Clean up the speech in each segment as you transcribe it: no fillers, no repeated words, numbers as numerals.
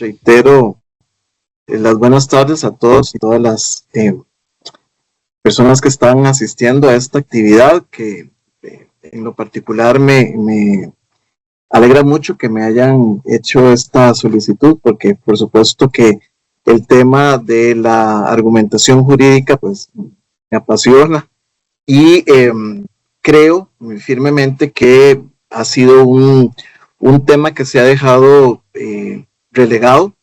reitero las buenas tardes a todos y todas las personas que están asistiendo a esta actividad que en lo particular me alegra mucho que me hayan hecho esta solicitud, porque por supuesto que el tema de la argumentación jurídica pues me apasiona y creo firmemente que ha sido un tema que se ha dejado relegado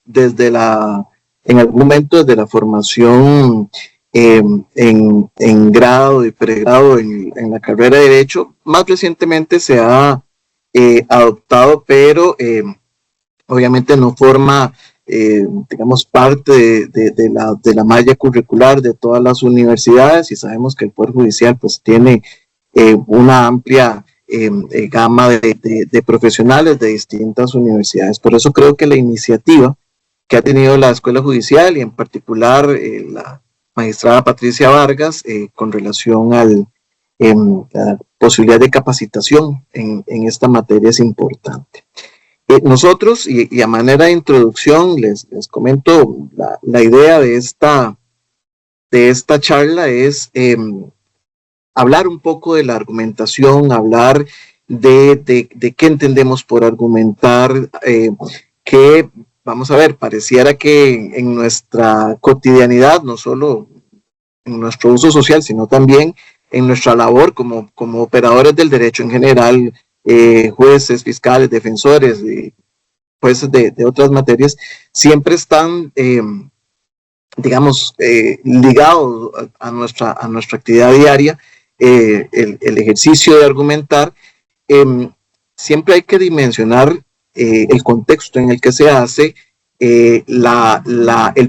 en algún momento desde la formación en grado y pregrado en la carrera de Derecho. Más recientemente se ha adoptado, pero obviamente no forma, digamos, parte de la malla curricular de todas las universidades, y sabemos que el Poder Judicial pues tiene una amplia gama de profesionales de distintas universidades. Por eso creo que la iniciativa que ha tenido la Escuela Judicial y en particular la magistrada Patricia Vargas con relación a la posibilidad de capacitación en esta materia es importante. Nosotros, y a manera de introducción, les comento la idea de esta charla es hablar un poco de la argumentación, hablar de qué entendemos por argumentar, que, vamos a ver, pareciera que en nuestra cotidianidad, no solo en nuestro uso social, sino también en nuestra labor como operadores del derecho en general, jueces, fiscales, defensores, jueces de otras materias, siempre están, digamos, ligados a nuestra actividad diaria, el ejercicio de argumentar. Siempre hay que dimensionar el contexto en el que se hace, el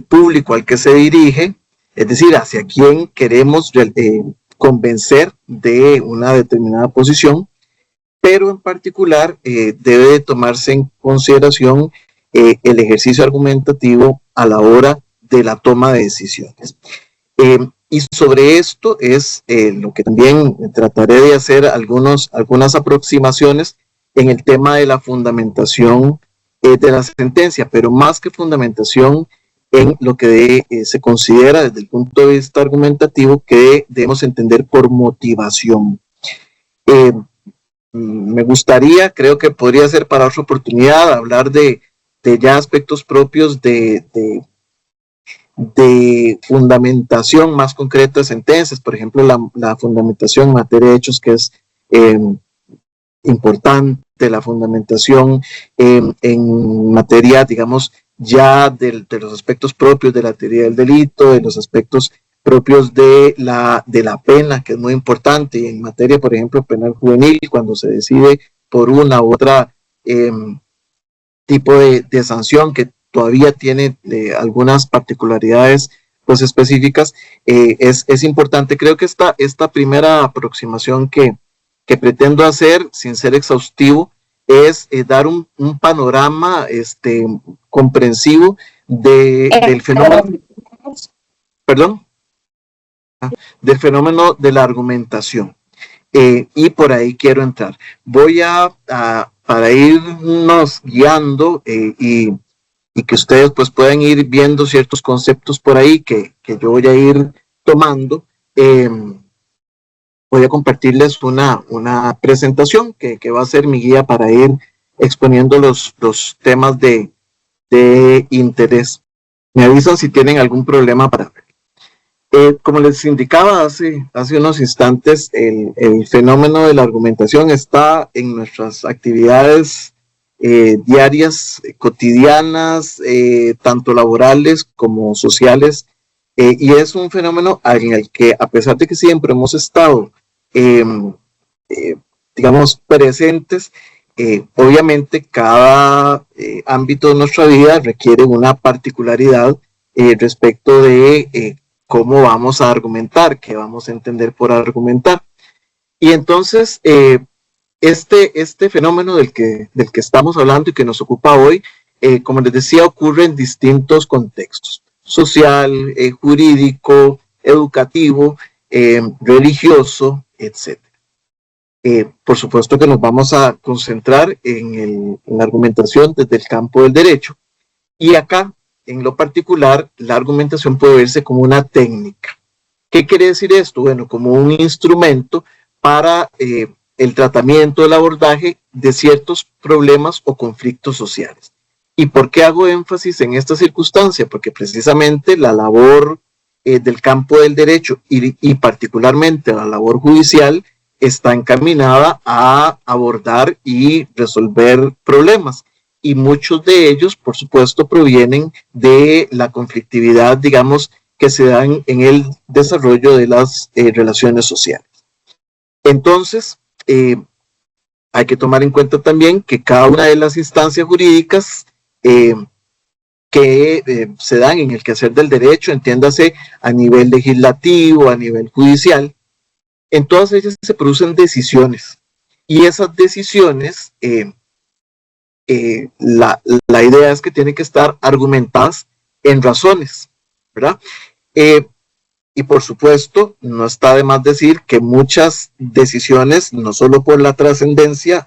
público al que se dirige, es decir, hacia quién queremos convencer de una determinada posición, pero en particular debe de tomarse en consideración el ejercicio argumentativo a la hora de la toma de decisiones. Y sobre esto es lo que también trataré de hacer algunas aproximaciones en el tema de la fundamentación de la sentencia, pero más que fundamentación, en lo que se considera desde el punto de vista argumentativo que debemos entender por motivación. Me gustaría, creo que podría ser para otra oportunidad, hablar de ya aspectos propios de fundamentación más concreta de sentencias, por ejemplo, la fundamentación en materia de hechos, que es importante, la fundamentación en materia, digamos, ya de los aspectos propios de la teoría del delito, de los aspectos propios de la pena, que es muy importante, y en materia, por ejemplo, penal juvenil, cuando se decide por una u otra tipo de sanción que todavía tiene algunas particularidades pues específicas, es importante. Creo que esta primera aproximación que pretendo hacer, sin ser exhaustivo, es dar un panorama comprensivo del fenómeno, perdón, del fenómeno de la argumentación. Y por ahí quiero entrar. Voy para irnos guiando y que ustedes pues puedan ir viendo ciertos conceptos por ahí que yo voy a ir tomando. Voy a compartirles una presentación que va a ser mi guía para ir exponiendo los temas de interés. Me avisan si tienen algún problema para ver. Como les indicaba hace unos instantes, el fenómeno de la argumentación está en nuestras actividades diarias, cotidianas, tanto laborales como sociales, y es un fenómeno en el que, a pesar de que siempre hemos estado, digamos, presentes, obviamente cada ámbito de nuestra vida requiere una particularidad respecto de cómo vamos a argumentar, qué vamos a entender por argumentar. Y entonces, este fenómeno del que estamos hablando y que nos ocupa hoy, como les decía, ocurre en distintos contextos: social, jurídico, educativo, religioso, etc. Por supuesto que nos vamos a concentrar en la argumentación desde el campo del derecho, Y acá, en lo particular, la argumentación puede verse como una técnica. ¿Qué quiere decir esto? Bueno, como un instrumento para el tratamiento, el abordaje de ciertos problemas o conflictos sociales. ¿Y por qué hago énfasis en esta circunstancia? Porque precisamente la labor del campo del derecho y particularmente la labor judicial está encaminada a abordar y resolver problemas. Y muchos de ellos, por supuesto, provienen de la conflictividad, digamos, que se dan en el desarrollo de las relaciones sociales. Entonces, hay que tomar en cuenta también que cada una de las instancias jurídicas que se dan en el quehacer del derecho, entiéndase a nivel legislativo, a nivel judicial, en todas ellas se producen decisiones. Y esas decisiones, la idea es que tienen que estar argumentadas en razones, ¿verdad? Y por supuesto, no está de más decir que muchas decisiones, no solo por la trascendencia,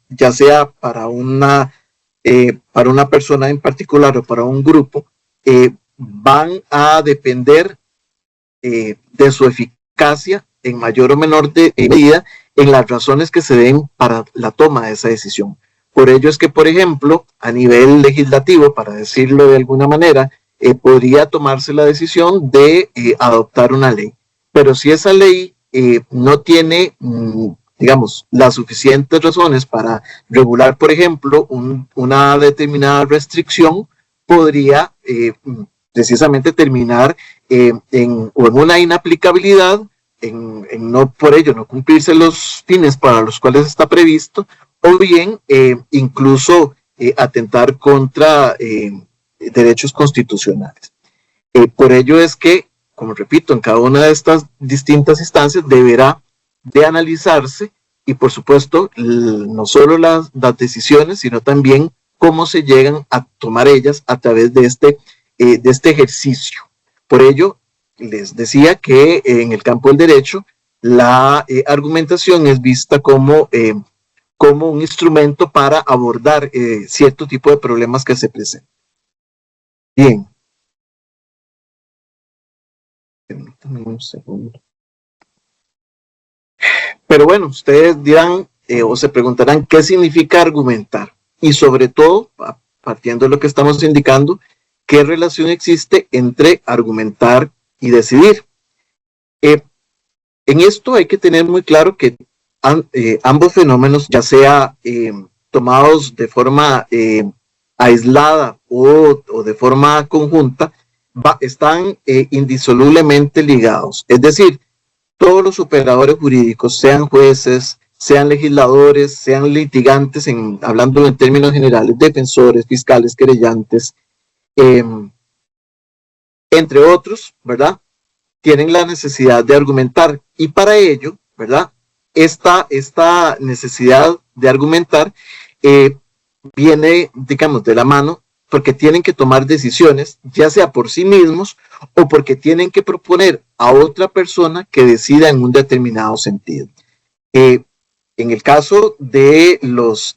ya sea para una persona en particular o para un grupo, van a depender de su eficacia en mayor o menor medida en las razones que se den para la toma de esa decisión. Por ello es que, por ejemplo, a nivel legislativo, para decirlo de alguna manera, podría tomarse la decisión de adoptar una ley. Pero si esa ley no tiene, digamos, las suficientes razones para regular, por ejemplo, una determinada restricción, podría precisamente terminar en una inaplicabilidad, en no por ello no cumplirse los fines para los cuales está previsto, o bien incluso atentar contra derechos constitucionales. Por ello es que, como repito, en cada una de estas distintas instancias deberá de analizarse y, por supuesto, no solo las decisiones, sino también cómo se llegan a tomar ellas a través de este ejercicio. Por ello, les decía que en el campo del derecho, la argumentación es vista como un instrumento para abordar cierto tipo de problemas que se presentan. Bien. Permítanme un segundo. Pero bueno, ustedes dirán o se preguntarán qué significa argumentar. Y sobre todo, partiendo de lo que estamos indicando, qué relación existe entre argumentar y decidir. En esto hay que tener muy claro que ambos fenómenos, ya sea tomados de forma aislada o de forma conjunta, están indisolublemente ligados. Es decir, todos los operadores jurídicos, sean jueces, sean legisladores, sean litigantes, hablando en términos generales, defensores, fiscales, querellantes, entre otros, ¿verdad? Tienen la necesidad de argumentar y para ello, ¿verdad? Esta necesidad de argumentar viene, digamos, de la mano porque tienen que tomar decisiones, ya sea por sí mismos o porque tienen que proponer a otra persona que decida en un determinado sentido. En el caso de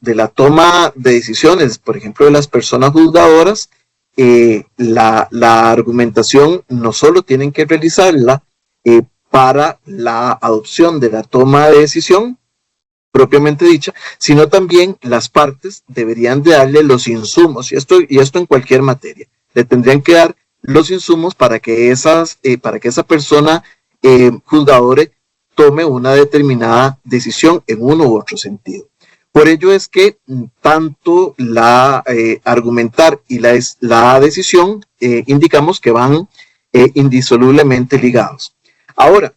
la toma de decisiones, por ejemplo, de las personas juzgadoras, la argumentación no solo tienen que realizarla para la adopción de la toma de decisión propiamente dicha, sino también las partes deberían de darle los insumos, y esto en cualquier materia, le tendrían que dar los insumos para que esa persona juzgadora tome una determinada decisión en uno u otro sentido. Por ello es que tanto la argumentar y la decisión indicamos que van indisolublemente ligados. Ahora,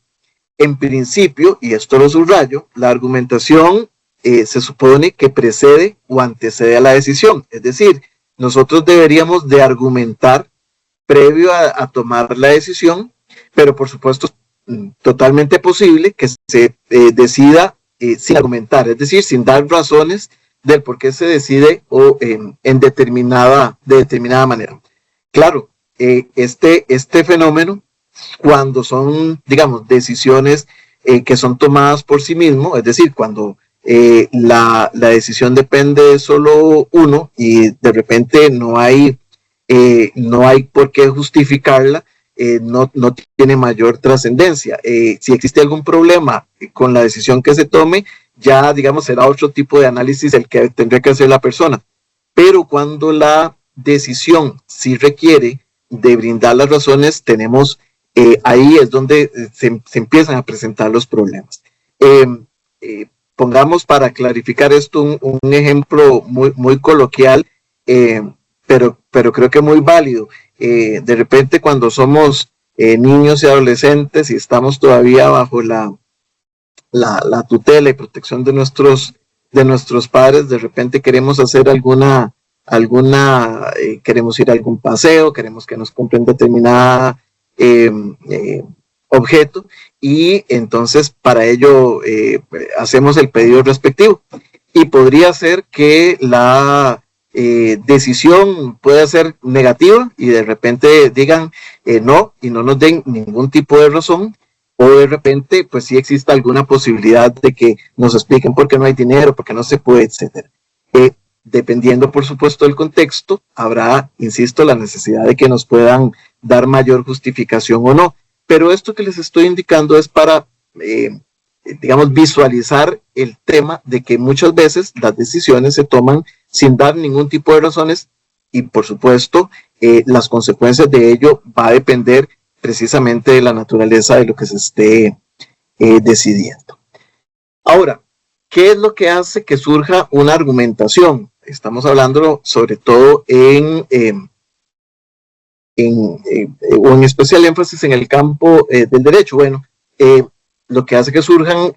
en principio, y esto lo subrayo, la argumentación se supone que precede o antecede a la decisión. Es decir, nosotros deberíamos de argumentar previo a tomar la decisión, pero por supuesto es totalmente posible que se decida sin argumentar, es decir, sin dar razones del por qué se decide o de determinada manera. Claro, este fenómeno, cuando son, digamos, decisiones que son tomadas por sí mismo, es decir, cuando la decisión depende de solo uno y de repente no hay no hay por qué justificarla, no tiene mayor trascendencia. Si existe algún problema con la decisión que se tome, ya digamos será otro tipo de análisis el que tendría que hacer la persona. Pero cuando la decisión sí requiere de brindar las razones, tenemos ahí es donde se empiezan a presentar los problemas. Pongamos para clarificar esto un ejemplo muy coloquial, pero creo que muy válido. De repente cuando somos niños y adolescentes y estamos todavía bajo la tutela y protección de nuestros padres, de repente queremos hacer queremos ir a algún paseo, queremos que nos compren determinada objeto, y entonces para ello hacemos el pedido respectivo, y podría ser que la decisión pueda ser negativa y de repente digan no, y no nos den ningún tipo de razón, o de repente pues sí exista alguna posibilidad de que nos expliquen por qué no hay dinero, por qué no se puede, etcétera. Dependiendo por supuesto del contexto, habrá, insisto, la necesidad de que nos puedan dar mayor justificación o no, pero esto que les estoy indicando es para digamos, visualizar el tema de que muchas veces las decisiones se toman sin dar ningún tipo de razones, y por supuesto las consecuencias de ello va a depender precisamente de la naturaleza de lo que se esté decidiendo. Ahora, ¿qué es lo que hace que surja una argumentación? Estamos hablando sobre todo en especial énfasis en el campo del derecho. Bueno, lo que hace que surjan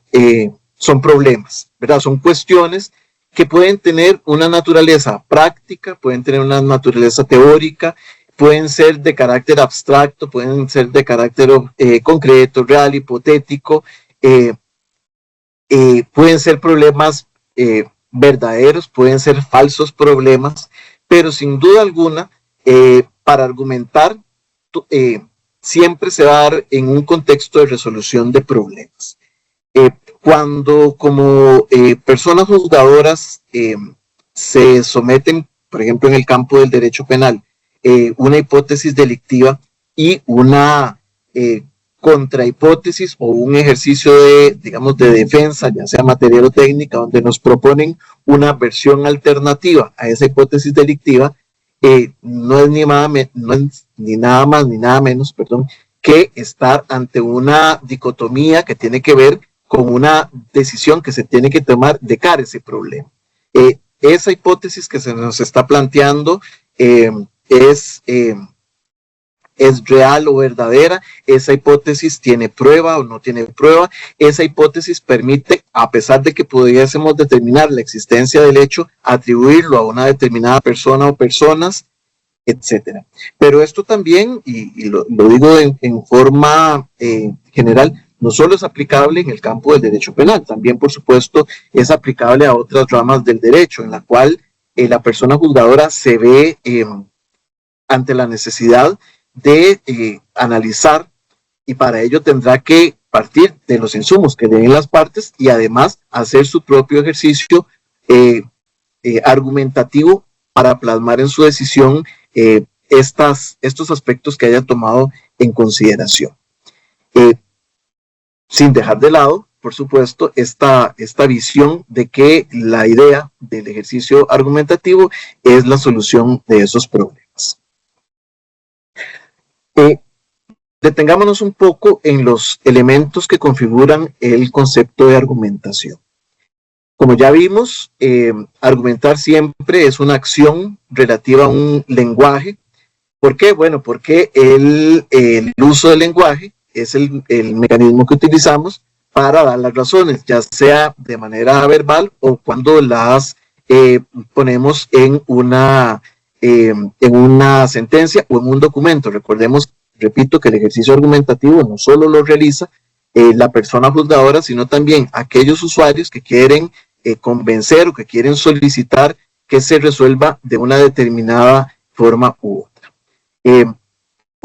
son problemas, ¿verdad? Son cuestiones que pueden tener una naturaleza práctica, pueden tener una naturaleza teórica, pueden ser de carácter abstracto, pueden ser de carácter concreto, real, hipotético, pueden ser problemas verdaderos, pueden ser falsos problemas, pero sin duda alguna, para argumentar, siempre se va a dar en un contexto de resolución de problemas. Cuando como personas juzgadoras se someten, por ejemplo, en el campo del derecho penal, una hipótesis delictiva y una contrahipótesis o un ejercicio digamos, de defensa, ya sea material o técnica, donde nos proponen una versión alternativa a esa hipótesis delictiva, no es ni nada más ni nada menos, que estar ante una dicotomía que tiene que ver con una decisión que se tiene que tomar de cara a ese problema. Esa hipótesis que se nos está planteando es real o verdadera, esa hipótesis tiene prueba o no tiene prueba, esa hipótesis permite, a pesar de que pudiésemos determinar la existencia del hecho, atribuirlo a una determinada persona o personas, etcétera. Pero esto también, y lo digo en forma general, no solo es aplicable en el campo del derecho penal, también por supuesto es aplicable a otras ramas del derecho, en la cual la persona juzgadora se ve ante la necesidad de analizar, y para ello tendrá que partir de los insumos que den las partes y además hacer su propio ejercicio argumentativo para plasmar en su decisión estos aspectos que haya tomado en consideración. Sin dejar de lado, por supuesto, esta visión de que la idea del ejercicio argumentativo es la solución de esos problemas. Detengámonos un poco en los elementos que configuran el concepto de argumentación. Como ya vimos, argumentar siempre es una acción relativa a un lenguaje. ¿Por qué? Bueno, porque el uso del lenguaje es el mecanismo que utilizamos para dar las razones, ya sea de manera verbal o cuando las ponemos en una sentencia o en un documento. Recordemos, repito, que el ejercicio argumentativo no solo lo realiza la persona juzgadora, sino también aquellos usuarios que quieren convencer o que quieren solicitar que se resuelva de una determinada forma u otra.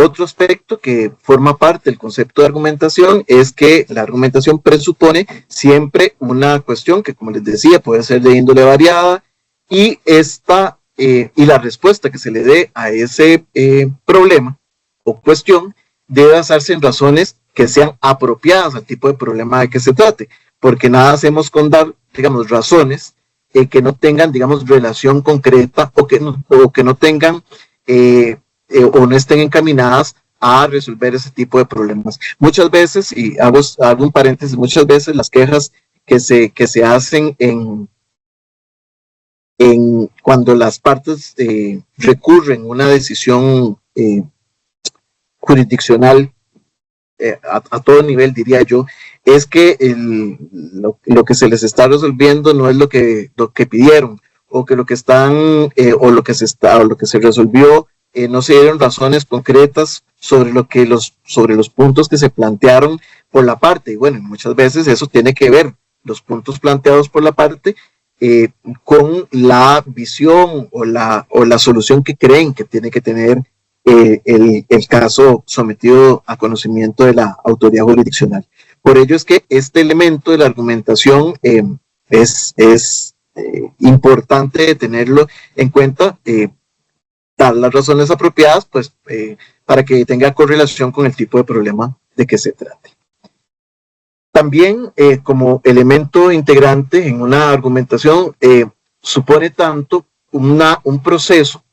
Otro aspecto que forma parte del concepto de argumentación es que la argumentación presupone siempre una cuestión que, como les decía, puede ser de índole variada, y esta y la respuesta que se le dé a ese problema o cuestión debe basarse en razones que sean apropiadas al tipo de problema de que se trate, porque nada hacemos con dar, digamos, razones que no tengan, digamos, relación concreta o que no tengan o no estén encaminadas a resolver ese tipo de problemas. Muchas veces, y hago un paréntesis, muchas veces las quejas que se hacen cuando las partes recurren a una decisión jurisdiccional a todo nivel, diría yo, es que lo que se les está resolviendo no es lo que pidieron, o que lo que están o lo que se resolvió no se dieron razones concretas sobre los puntos que se plantearon por la parte. Y bueno, muchas veces eso tiene que ver, los puntos planteados por la parte, con la visión o la solución que creen que tiene que tener el caso sometido a conocimiento de la autoridad jurisdiccional. Por ello es que este elemento de la argumentación es importante tenerlo en cuenta, dar las razones apropiadas, pues, para que tenga correlación con el tipo de problema de que se trate. También, como elemento integrante en una argumentación, supone tanto un proceso,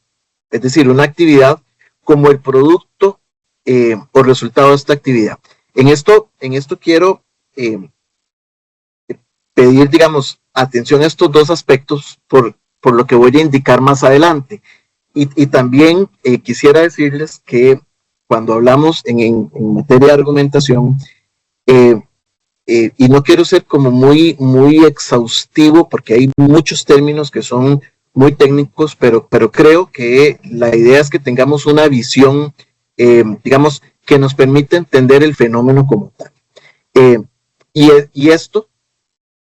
es decir, una actividad, como el producto o resultado de esta actividad. En esto quiero pedir, digamos, atención a estos dos aspectos por lo que voy a indicar más adelante. Y también quisiera decirles que cuando hablamos en materia de argumentación, y no quiero ser como muy exhaustivo porque hay muchos términos que son muy técnicos, pero creo que la idea es que tengamos una visión, digamos, que nos permita entender el fenómeno como tal. Y esto,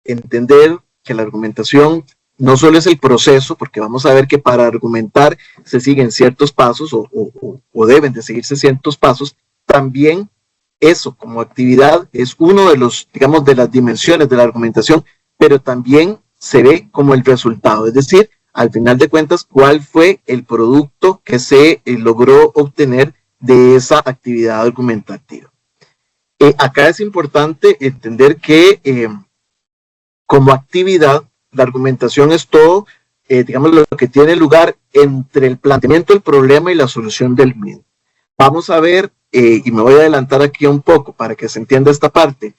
entender que la argumentación no solo es el proceso, porque vamos a ver que para argumentar se siguen ciertos pasos o deben de seguirse ciertos pasos, también eso como actividad es uno de los, digamos, de las dimensiones de la argumentación, pero también se ve como el resultado, es decir, al final de cuentas, cuál fue el producto que se logró obtener de esa actividad argumentativa. Acá es importante entender que como actividad, la argumentación es todo, digamos, lo que tiene lugar entre el planteamiento del problema y la solución del mismo. Vamos a ver, y me voy a adelantar aquí un poco para que se entienda esta parte,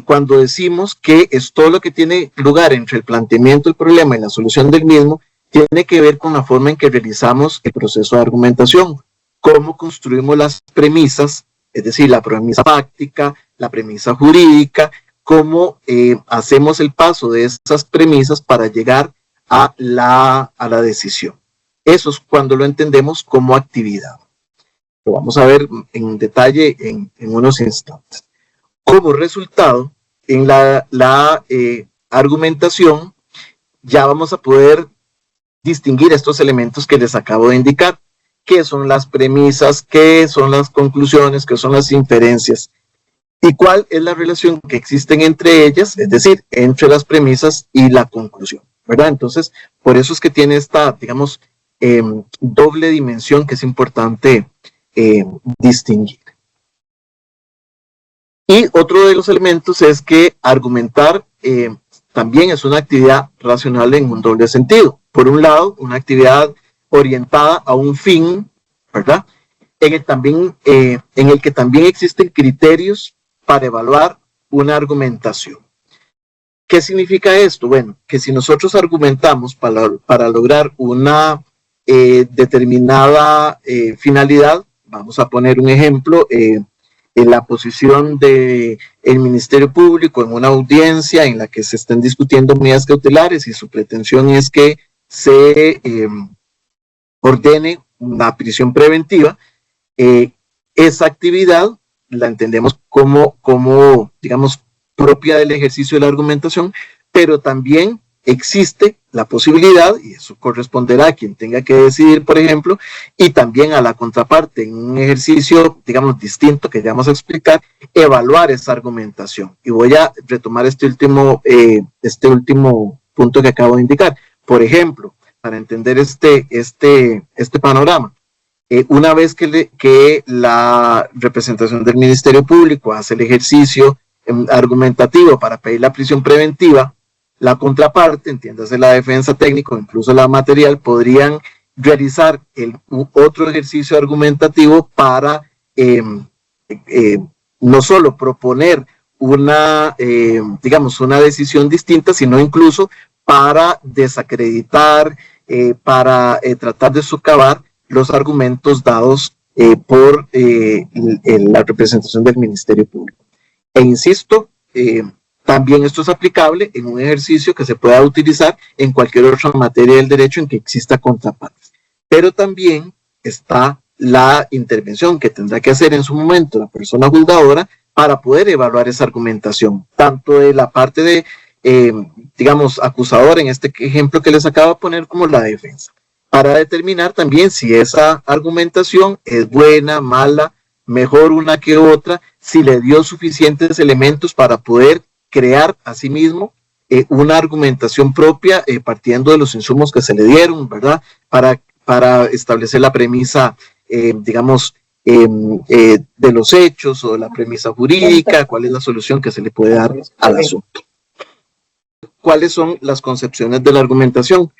cuando decimos que es todo lo que tiene lugar entre el planteamiento del problema y la solución del mismo, tiene que ver con la forma en que realizamos el proceso de argumentación, cómo construimos las premisas, es decir, la premisa fáctica, la premisa jurídica, cómo hacemos el paso de esas premisas para llegar a la decisión. Eso es cuando lo entendemos como actividad. Lo vamos a ver en detalle en unos instantes. Como resultado, en la argumentación ya vamos a poder distinguir estos elementos que les acabo de indicar, qué son las premisas, qué son las conclusiones, qué son las inferencias y cuál es la relación que existen entre ellas, es decir, entre las premisas y la conclusión, ¿verdad? Entonces, por eso es que tiene esta, digamos, doble dimensión que es importante distinguir. Y otro de los elementos es que argumentar también es una actividad racional en un doble sentido. Por un lado, una actividad orientada a un fin, ¿verdad? En el que también existen criterios para evaluar una argumentación. ¿Qué significa esto? Bueno, que si nosotros argumentamos para lograr una determinada finalidad, vamos a poner un ejemplo, en la posición del Ministerio Público en una audiencia en la que se están discutiendo medidas cautelares y su pretensión es que se ordene una prisión preventiva, esa actividad la entendemos como, digamos, propia del ejercicio de la argumentación, pero también existe la posibilidad, y eso corresponderá a quien tenga que decidir, por ejemplo, y también a la contraparte, en un ejercicio, digamos, distinto que ya vamos a explicar, evaluar esa argumentación. Y voy a retomar este último punto que acabo de indicar. Por ejemplo, para entender este panorama. Una vez que la representación del Ministerio Público hace el ejercicio argumentativo para pedir la prisión preventiva, la contraparte, entiéndase la defensa técnica o incluso la material, podrían realizar otro ejercicio argumentativo para no solo proponer una decisión distinta, sino incluso para desacreditar, para tratar de socavar los argumentos dados por la representación del Ministerio Público. E insisto, también esto es aplicable en un ejercicio que se pueda utilizar en cualquier otra materia del derecho en que exista contrapartes. Pero también está la intervención que tendrá que hacer en su momento la persona juzgadora para poder evaluar esa argumentación, tanto de la parte de, acusador, en este ejemplo que les acabo de poner, como la defensa, para determinar también si esa argumentación es buena, mala, mejor una que otra, si le dio suficientes elementos para poder crear a sí mismo una argumentación propia partiendo de los insumos que se le dieron, ¿verdad? Para establecer la premisa, de los hechos o la premisa jurídica, cuál es la solución que se le puede dar al asunto. ¿Cuáles son las concepciones de la argumentación?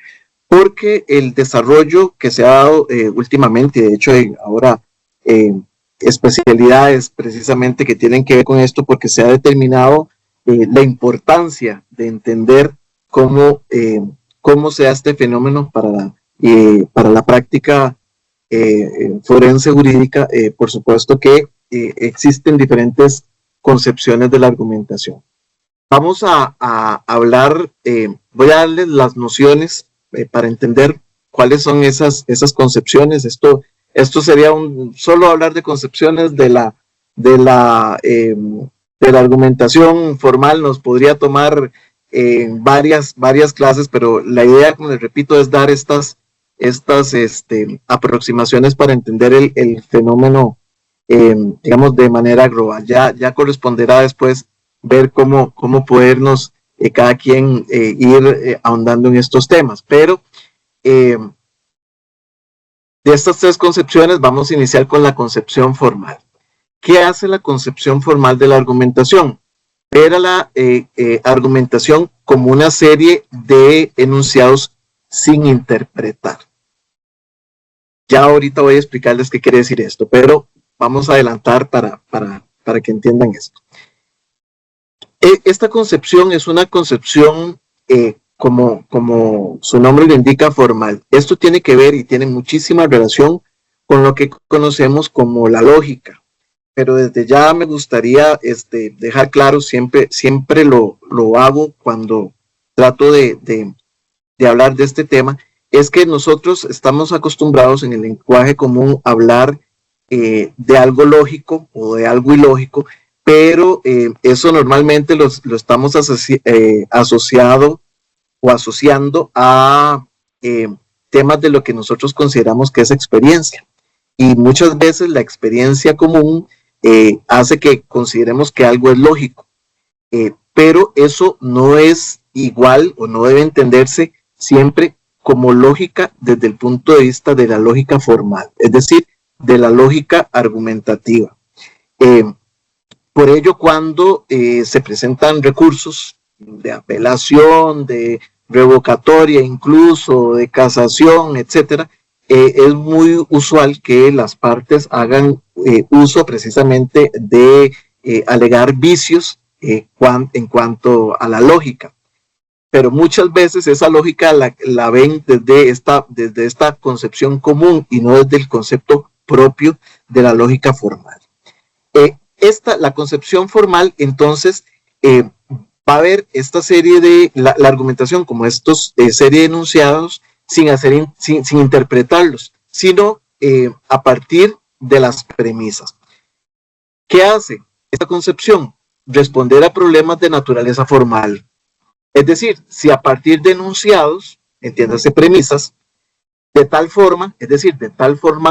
Porque el desarrollo que se ha dado últimamente, de hecho ahora especialidades precisamente que tienen que ver con esto, porque se ha determinado la importancia de entender cómo se da este fenómeno para la práctica forense jurídica. Por supuesto que existen diferentes concepciones de la argumentación. Vamos a hablar, voy a darles las nociones para entender cuáles son esas concepciones. Esto sería solo hablar de concepciones de la argumentación formal. Nos podría tomar varias clases, pero la idea, como les repito, es dar estas aproximaciones para entender el fenómeno, de manera global. Ya corresponderá después ver cómo podernos cada quien ir ahondando en estos temas, pero de estas tres concepciones vamos a iniciar con la concepción formal. ¿Qué hace la concepción formal de la argumentación? Ver a la argumentación como una serie de enunciados sin interpretar. Ya ahorita voy a explicarles qué quiere decir esto, pero vamos a adelantar para que entiendan esto. Esta concepción es una concepción, como su nombre lo indica, formal. Esto tiene que ver y tiene muchísima relación con lo que conocemos como la lógica. Pero desde ya me gustaría dejar claro, siempre lo hago cuando trato de hablar de este tema, es que nosotros estamos acostumbrados en el lenguaje común a hablar de algo lógico o de algo ilógico, pero eso normalmente lo estamos asociando a temas de lo que nosotros consideramos que es experiencia. Y muchas veces la experiencia común hace que consideremos que algo es lógico, pero eso no es igual o no debe entenderse siempre como lógica desde el punto de vista de la lógica formal, es decir, de la lógica argumentativa. Por ello, cuando se presentan recursos de apelación, de revocatoria, incluso de casación, etcétera, es muy usual que las partes hagan uso precisamente de alegar vicios en cuanto a la lógica. Pero muchas veces esa lógica la ven desde esta concepción común y no desde el concepto propio de la lógica formal. La concepción formal, entonces, va a ver esta serie de la argumentación como estos serie de enunciados sin interpretarlos, sino a partir de las premisas. ¿Qué hace esta concepción? Responder a problemas de naturaleza formal. Es decir, si a partir de enunciados, entiéndase premisas, de tal forma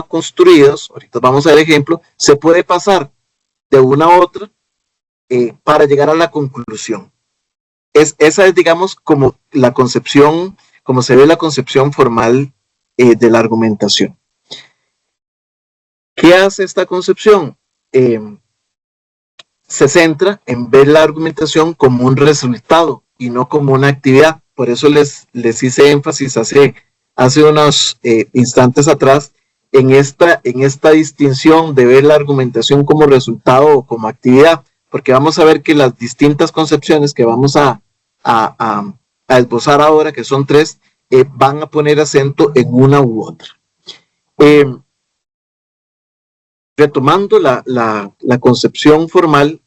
construidos, ahorita vamos a ver ejemplo, se puede pasar de una a otra para llegar a la conclusión. Esa es, digamos, como la concepción como se ve la concepción formal de la argumentación. ¿Qué hace esta concepción? Se centra en ver la argumentación como un resultado y no como una actividad. Por eso les hice énfasis hace unos instantes atrás en esta distinción de ver la argumentación como resultado o como actividad, porque vamos a ver que las distintas concepciones que vamos a esbozar ahora, que son tres, van a poner acento en una u otra. Retomando la concepción formal,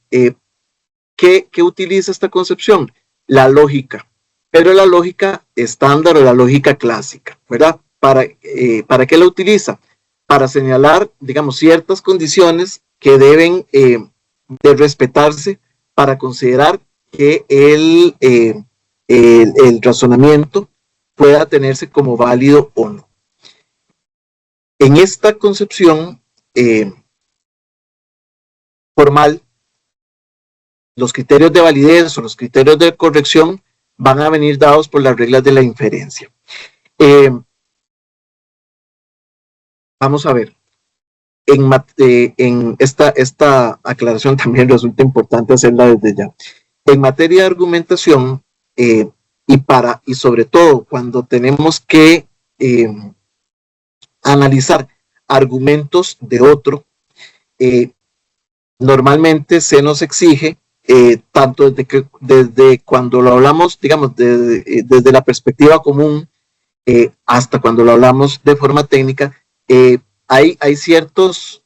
¿qué utiliza esta concepción? La lógica, pero la lógica estándar o la lógica clásica, ¿verdad? ¿Para qué la utiliza? Para señalar, digamos, ciertas condiciones que deben de respetarse para considerar que el razonamiento pueda tenerse como válido o no. En esta concepción formal, los criterios de validez o los criterios de corrección van a venir dados por las reglas de la inferencia. Vamos a ver, en esta aclaración también resulta importante hacerla desde ya. En materia de argumentación, y sobre todo cuando tenemos que analizar argumentos de otro, normalmente se nos exige, tanto desde cuando lo hablamos, digamos, desde la perspectiva común, hasta cuando lo hablamos de forma técnica, hay ciertos,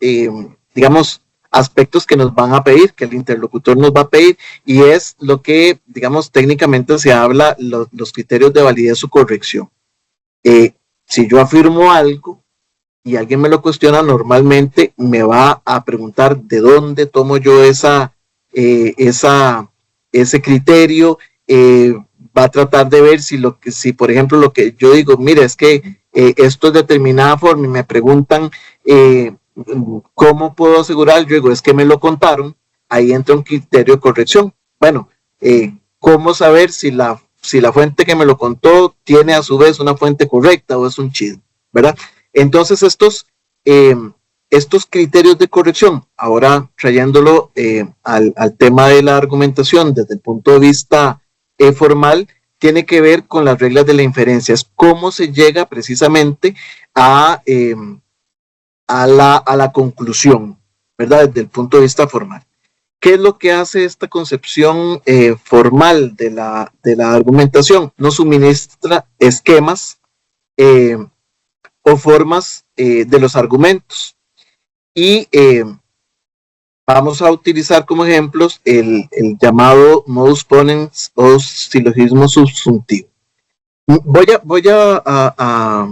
digamos, aspectos que nos van a pedir, que el interlocutor nos va a pedir, y es lo que, digamos, técnicamente se habla, los criterios de validez o corrección. Si yo afirmo algo y alguien me lo cuestiona, normalmente me va a preguntar de dónde tomo yo ese criterio, va a tratar de ver si por ejemplo lo que yo digo, mire, es que esto es de determinada forma, y me preguntan ¿cómo puedo asegurar? Yo digo, es que me lo contaron, ahí entra un criterio de corrección. Bueno, ¿cómo saber si la fuente que me lo contó tiene a su vez una fuente correcta o es un chisme, ¿verdad? Entonces estos criterios de corrección, ahora trayéndolo al tema de la argumentación desde el punto de vista formal, tiene que ver con las reglas de la inferencia. Es cómo se llega precisamente a la conclusión, ¿verdad? Desde el punto de vista formal. ¿Qué es lo que hace esta concepción formal de la argumentación? Nos suministra esquemas o formas de los argumentos. Y vamos a utilizar como ejemplos el llamado modus ponens o silogismo subsuntivo. Voy a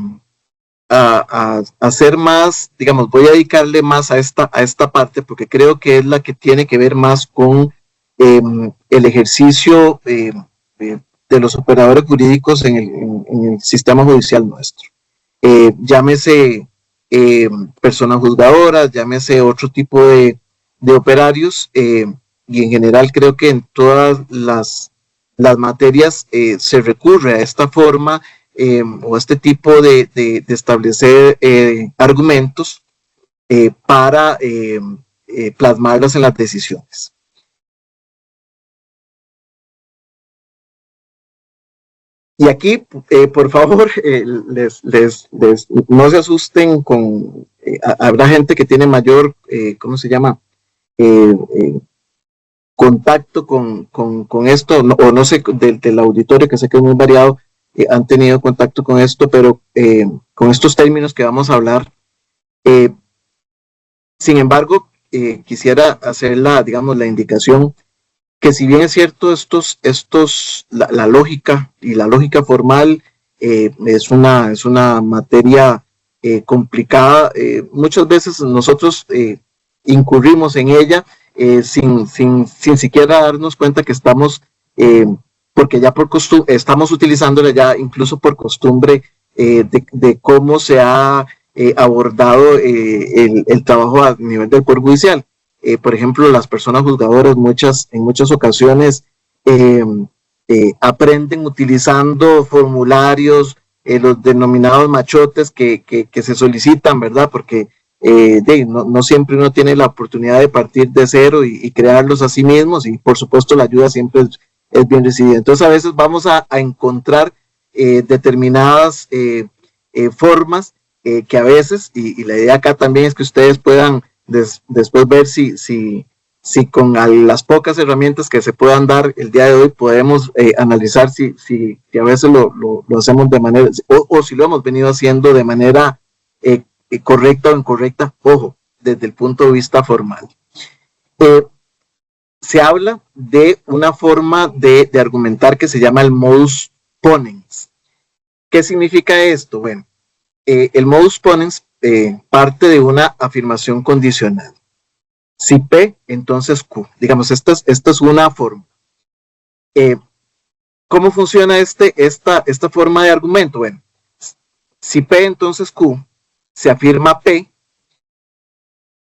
hacer más, digamos, voy a dedicarle más a esta parte porque creo que es la que tiene que ver más con el ejercicio de los operadores jurídicos en el sistema judicial nuestro. Llámese personas juzgadoras, llámese otro tipo de operarios, y en general creo que en todas las materias se recurre a esta forma o a este tipo de establecer argumentos para plasmarlas en las decisiones. Y aquí, por favor, no se asusten con, habrá gente que tiene mayor, ¿cómo se llama? Contacto con esto, o no sé, del auditorio, que sé que es muy variado, han tenido contacto con esto, pero con estos términos que vamos a hablar. Sin embargo, quisiera hacer digamos, la indicación que si bien es cierto, la lógica y la lógica formal es una materia complicada, muchas veces nosotros incurrimos en ella sin siquiera darnos cuenta que estamos, porque ya por costumbre, estamos utilizándola ya incluso por costumbre de cómo se ha abordado el trabajo a nivel del Poder Judicial. Por ejemplo, las personas juzgadoras en muchas ocasiones aprenden utilizando formularios, los denominados machotes que se solicitan, ¿verdad? Porque no siempre uno tiene la oportunidad de partir de cero y crearlos a sí mismos, y por supuesto la ayuda siempre es bien recibida. Entonces a veces vamos a encontrar determinadas formas que a veces, y la idea acá también es que ustedes puedan después ver si con las pocas herramientas que se puedan dar el día de hoy podemos analizar si a veces lo hacemos de manera, o si lo hemos venido haciendo de manera correcta o incorrecta, ojo, desde el punto de vista formal. Se habla de una forma de argumentar que se llama el modus ponens. ¿Qué significa esto? Bueno, el modus ponens parte de una afirmación condicional. Si P, entonces Q. Digamos, esta es una forma. ¿Cómo funciona esta forma de argumento? Bueno, si P, entonces Q, se afirma P.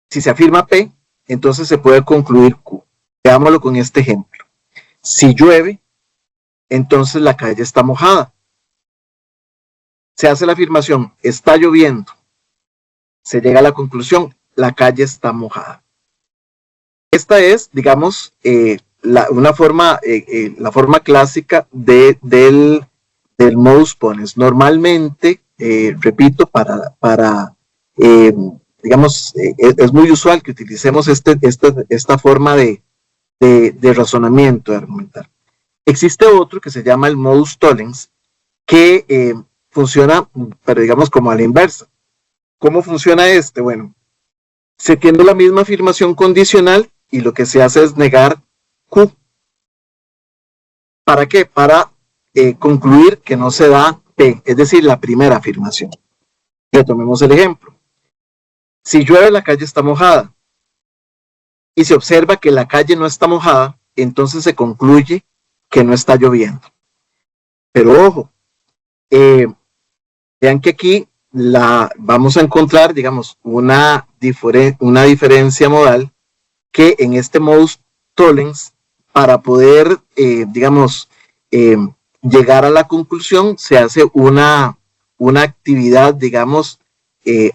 Si se afirma P, entonces se puede concluir Q. Veámoslo con este ejemplo. Si llueve, entonces la calle está mojada. Se hace la afirmación, está lloviendo. Se llega a la conclusión, la calle está mojada. Esta es, digamos, la forma clásica del modus ponens. Normalmente, repito, digamos, es muy usual que utilicemos esta forma de razonamiento, de argumentar. Existe otro que se llama el modus tollens, que funciona, pero digamos, como a la inversa. ¿Cómo funciona este? Bueno, se tiene la misma afirmación condicional y lo que se hace es negar Q. ¿Para qué? Para concluir que no se da P, es decir, la primera afirmación. Retomemos el ejemplo. Si llueve, la calle está mojada. Y se observa que la calle no está mojada, entonces se concluye que no está lloviendo. Pero ojo, vean que aquí vamos a encontrar, digamos, una diferencia modal, que en este modus tollens, para poder, digamos, llegar a la conclusión, se hace una actividad, digamos,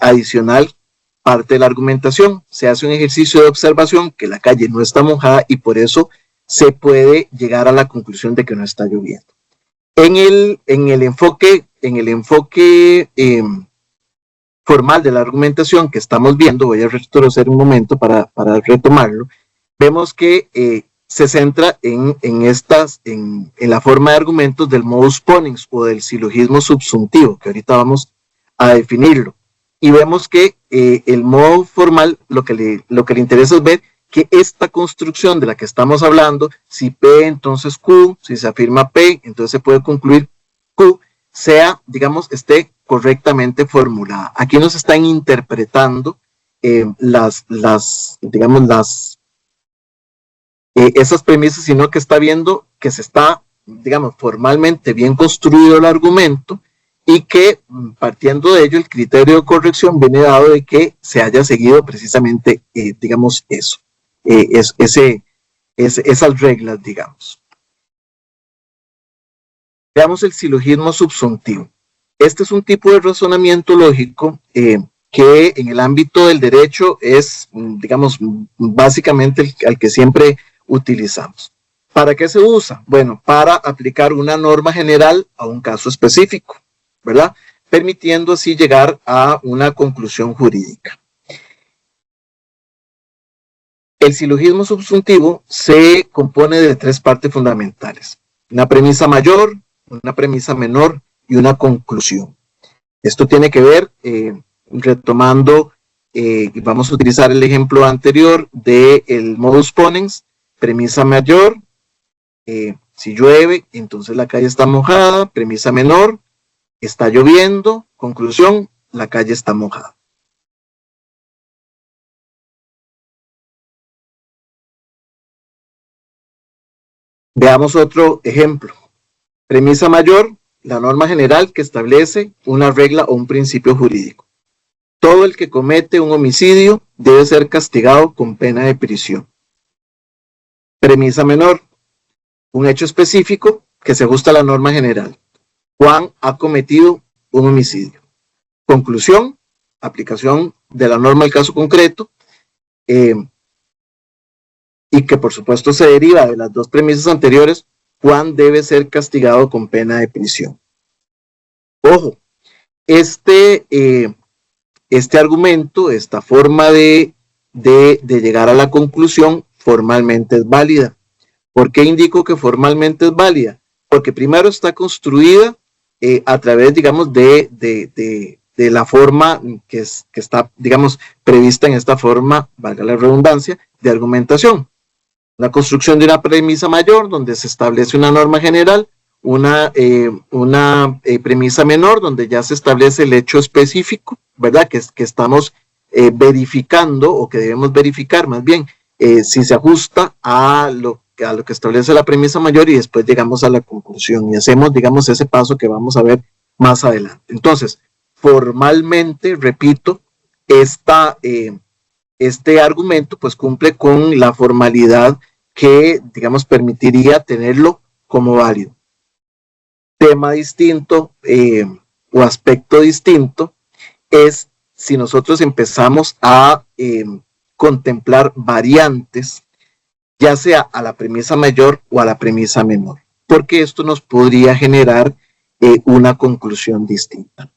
adicional, parte de la argumentación. Se hace un ejercicio de observación que la calle no está mojada y por eso se puede llegar a la conclusión de que no está lloviendo. En el enfoque formal de la argumentación que estamos viendo, voy a retroceder un momento para retomarlo, vemos que se centra en la forma de argumentos del modus ponens o del silogismo subsuntivo, que ahorita vamos a definirlo. Y vemos que el modo formal lo que le interesa es ver que esta construcción de la que estamos hablando, si P, entonces Q, si se afirma P, entonces se puede concluir Q, sea, digamos, esté correctamente formulada. Aquí nos están interpretando esas premisas, sino que está viendo que se está, digamos, formalmente bien construido el argumento y que partiendo de ello el criterio de corrección viene dado de que se haya seguido precisamente, digamos, eso, esas reglas, digamos. Veamos el silogismo subsuntivo. Este es un tipo de razonamiento lógico que en el ámbito del derecho es, digamos, básicamente el que siempre utilizamos. ¿Para qué se usa? Bueno, para aplicar una norma general a un caso específico, ¿verdad? Permitiendo así llegar a una conclusión jurídica. El silogismo subsuntivo se compone de tres partes fundamentales: una premisa mayor, una premisa menor y una conclusión. Esto tiene que ver, retomando, vamos a utilizar el ejemplo anterior del modus ponens, premisa mayor, si llueve, entonces la calle está mojada. Premisa menor, está lloviendo. Conclusión, la calle está mojada. Veamos otro ejemplo. Premisa mayor, la norma general que establece una regla o un principio jurídico. Todo el que comete un homicidio debe ser castigado con pena de prisión. Premisa menor, un hecho específico que se ajusta a la norma general. Juan ha cometido un homicidio. Conclusión, aplicación de la norma al caso concreto, y que por supuesto se deriva de las dos premisas anteriores. Juan debe ser castigado con pena de prisión. Ojo, este argumento, esta forma de llegar a la conclusión formalmente es válida. ¿Por qué indico que formalmente es válida? Porque primero está construida a través, digamos, de la forma que está, digamos, prevista en esta forma, valga la redundancia, de argumentación. La construcción de una premisa mayor donde se establece una norma general, una premisa menor donde ya se establece el hecho específico, ¿verdad? Que estamos verificando, o que debemos verificar más bien, si se ajusta a lo que establece la premisa mayor, y después llegamos a la conclusión y hacemos, digamos, ese paso que vamos a ver más adelante. Entonces, formalmente, repito, este argumento pues cumple con la formalidad que, digamos, permitiría tenerlo como válido. Tema distinto o aspecto distinto es si nosotros empezamos a contemplar variantes, ya sea a la premisa mayor o a la premisa menor, porque esto nos podría generar una conclusión distinta.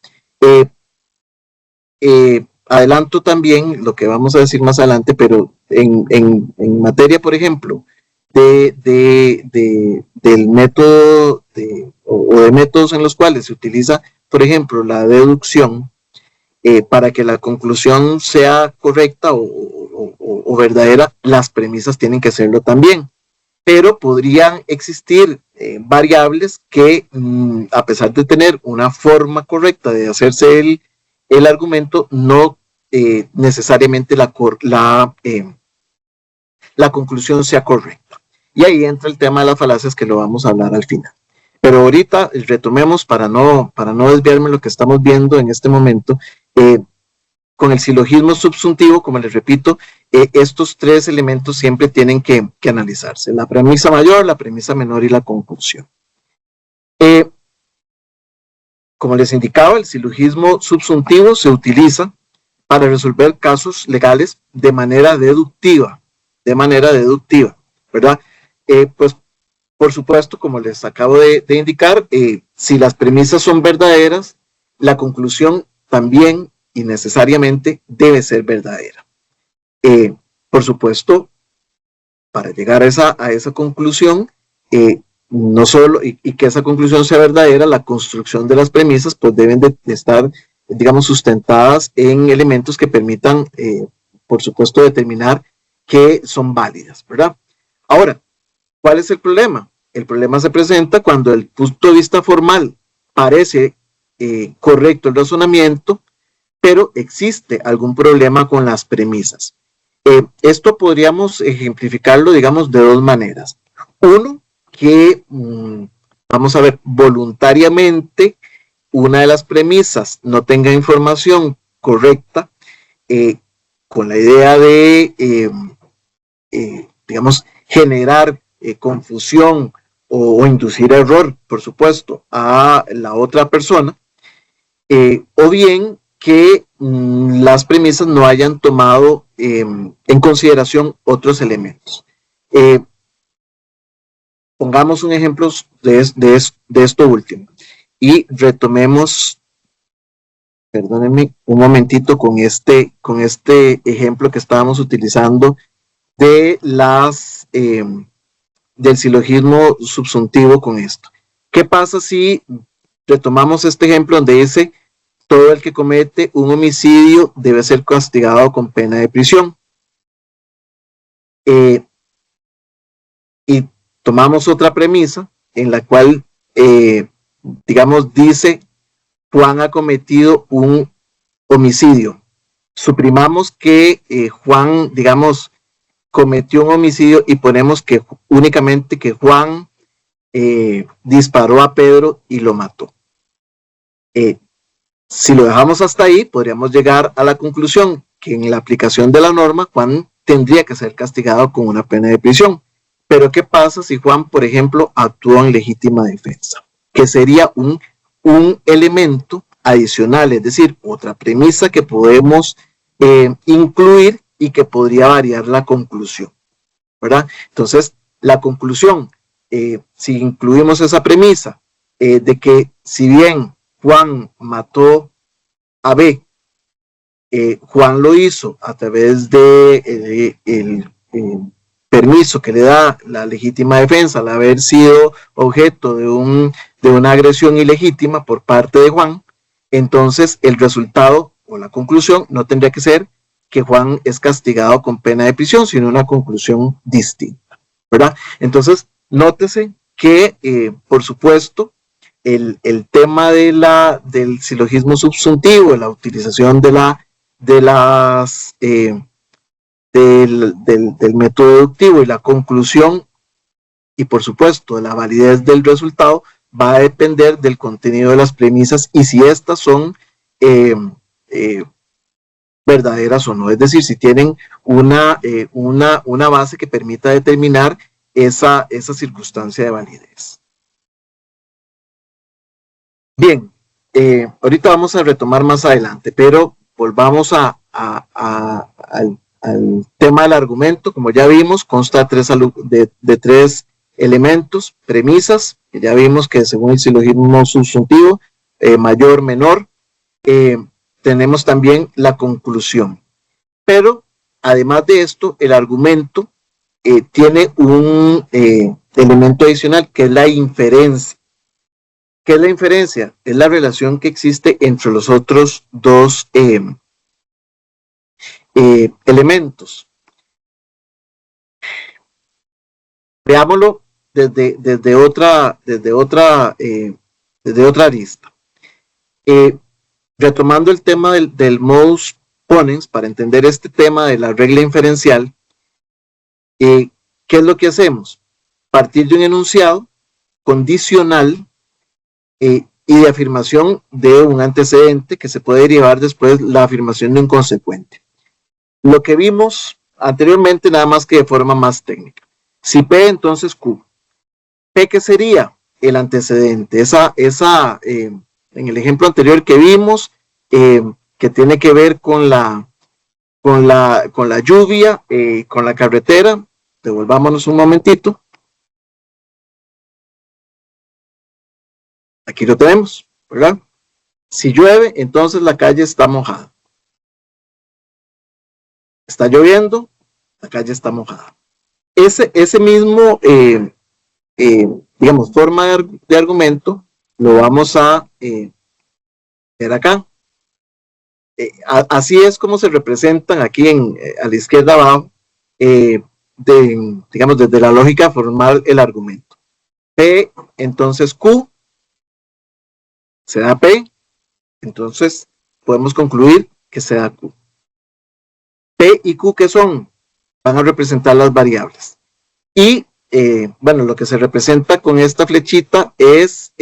Adelanto también lo que vamos a decir más adelante, pero en materia, por ejemplo, del método o de métodos en los cuales se utiliza, por ejemplo, la deducción, para que la conclusión sea correcta o verdadera, las premisas tienen que serlo también. Pero podrían existir variables que, a pesar de tener una forma correcta de hacerse el argumento, no necesariamente la conclusión sea correcta. Y ahí entra el tema de las falacias, que lo vamos a hablar al final. Pero ahorita retomemos, para no desviarme de lo que estamos viendo en este momento, con el silogismo subsuntivo, como les repito, estos tres elementos siempre tienen que analizarse: la premisa mayor, la premisa menor y la conclusión. Como les indicaba, el silogismo subsuntivo se utiliza para resolver casos legales de manera deductiva, ¿verdad? Pues, por supuesto, como les acabo de indicar, si las premisas son verdaderas, la conclusión también y necesariamente debe ser verdadera. Por supuesto, para llegar a esa conclusión, no solo, y que esa conclusión sea verdadera, la construcción de las premisas pues deben de estar, digamos, sustentadas en elementos que permitan, por supuesto, determinar que son válidas, ¿verdad? Ahora, ¿cuál es el problema? El problema se presenta cuando, desde el punto de vista formal, parece correcto el razonamiento, pero existe algún problema con las premisas. Esto podríamos ejemplificarlo, digamos, de dos maneras. Uno, que, vamos a ver, voluntariamente una de las premisas no tenga información correcta, con la idea de, digamos, generar confusión o inducir error, por supuesto, a la otra persona, o bien que las premisas no hayan tomado en consideración otros elementos. Pongamos un ejemplo de esto último y retomemos, perdónenme un momentito, con este ejemplo que estábamos utilizando de del silogismo subsuntivo con esto. ¿Qué pasa si retomamos este ejemplo donde dice: todo el que comete un homicidio debe ser castigado con pena de prisión? Y tomamos otra premisa en la cual, digamos, dice: Juan ha cometido un homicidio. Suprimamos que Juan, digamos, cometió un homicidio y ponemos que únicamente que Juan disparó a Pedro y lo mató. Si lo dejamos hasta ahí, podríamos llegar a la conclusión que en la aplicación de la norma, Juan tendría que ser castigado con una pena de prisión. Pero ¿qué pasa si Juan, por ejemplo, actuó en legítima defensa? Que sería un elemento adicional, es decir, otra premisa que podemos incluir y que podría variar la conclusión, ¿verdad? Entonces, la conclusión, si incluimos esa premisa de que si bien Juan mató a B, Juan lo hizo a través de el permiso que le da la legítima defensa al haber sido objeto de una agresión ilegítima por parte de Juan, entonces el resultado o la conclusión no tendría que ser que Juan es castigado con pena de prisión, sino una conclusión distinta, ¿verdad? Entonces, nótese que, por supuesto, el tema del silogismo subsuntivo, la utilización del método deductivo y la conclusión, y por supuesto de la validez del resultado, va a depender del contenido de las premisas y si estas son verdaderas o no, es decir, si tienen una base que permita determinar esa circunstancia de validez. Bien, ahorita vamos a retomar más adelante, pero volvamos al tema del argumento. Como ya vimos, consta de tres elementos, premisas, que ya vimos que según el silogismo subsuntivo, mayor, menor, tenemos también la conclusión. Pero, además de esto, el argumento tiene un elemento adicional, que es la inferencia. ¿Qué es la inferencia? Es la relación que existe entre los otros dos elementos. Veámoslo desde otra arista. Retomando el tema del modus ponens, para entender este tema de la regla inferencial, ¿qué es lo que hacemos? Partir de un enunciado condicional y de afirmación de un antecedente que se puede derivar después la afirmación de un consecuente. Lo que vimos anteriormente, nada más que de forma más técnica. Si P, entonces Q. P, ¿qué sería? El antecedente. En el ejemplo anterior que vimos, que tiene que ver con la lluvia, con la carretera. Devolvámonos un momentito. Aquí lo tenemos, ¿verdad? Si llueve, entonces la calle está mojada. Está lloviendo, la calle está mojada. Ese mismo, digamos, forma de argumento, lo vamos a ver acá. Así es como se representan aquí a la izquierda abajo, digamos, desde la lógica formal el argumento. P, entonces Q, se da P, entonces podemos concluir que se da Q. P y Q, ¿qué son? Van a representar las variables. Y, bueno, lo que se representa con esta flechita es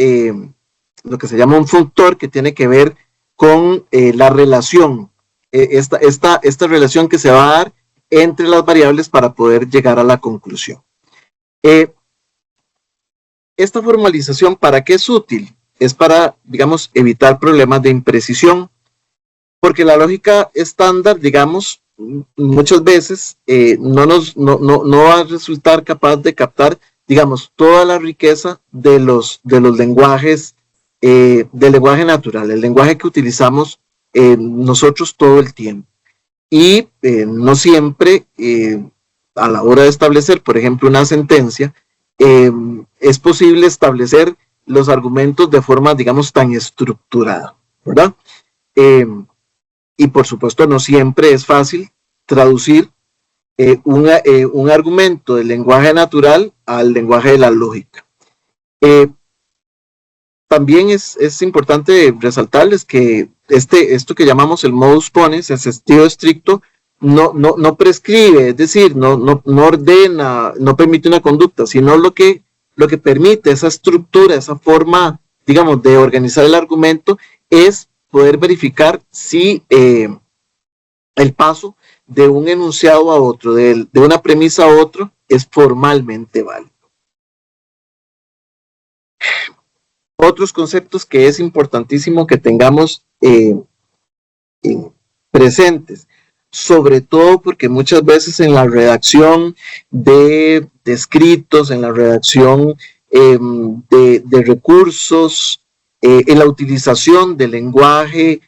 lo que se llama un funtor, que tiene que ver con la relación, esta relación que se va a dar entre las variables para poder llegar a la conclusión. Esta formalización, ¿para qué es útil? Es para, digamos, evitar problemas de imprecisión, porque la lógica estándar, digamos, muchas veces no va a resultar capaz de captar, digamos, toda la riqueza de los lenguajes, del lenguaje natural, el lenguaje que utilizamos nosotros todo el tiempo. Y no siempre, a la hora de establecer, por ejemplo, una sentencia, es posible establecer los argumentos de forma, digamos, tan estructurada, ¿verdad? Y por supuesto no siempre es fácil traducir un argumento del lenguaje natural al lenguaje de la lógica. También es importante resaltarles que esto que llamamos el modus ponens, el sentido estricto, no prescribe, es decir, no ordena, no permite una conducta, sino lo que permite esa estructura, esa forma, digamos, de organizar el argumento, es poder verificar si el paso de un enunciado a otro, de una premisa a otro, es formalmente válido. Otros conceptos que es importantísimo que tengamos presentes, sobre todo porque muchas veces en la redacción de escritos, en la redacción de recursos, en la utilización del lenguaje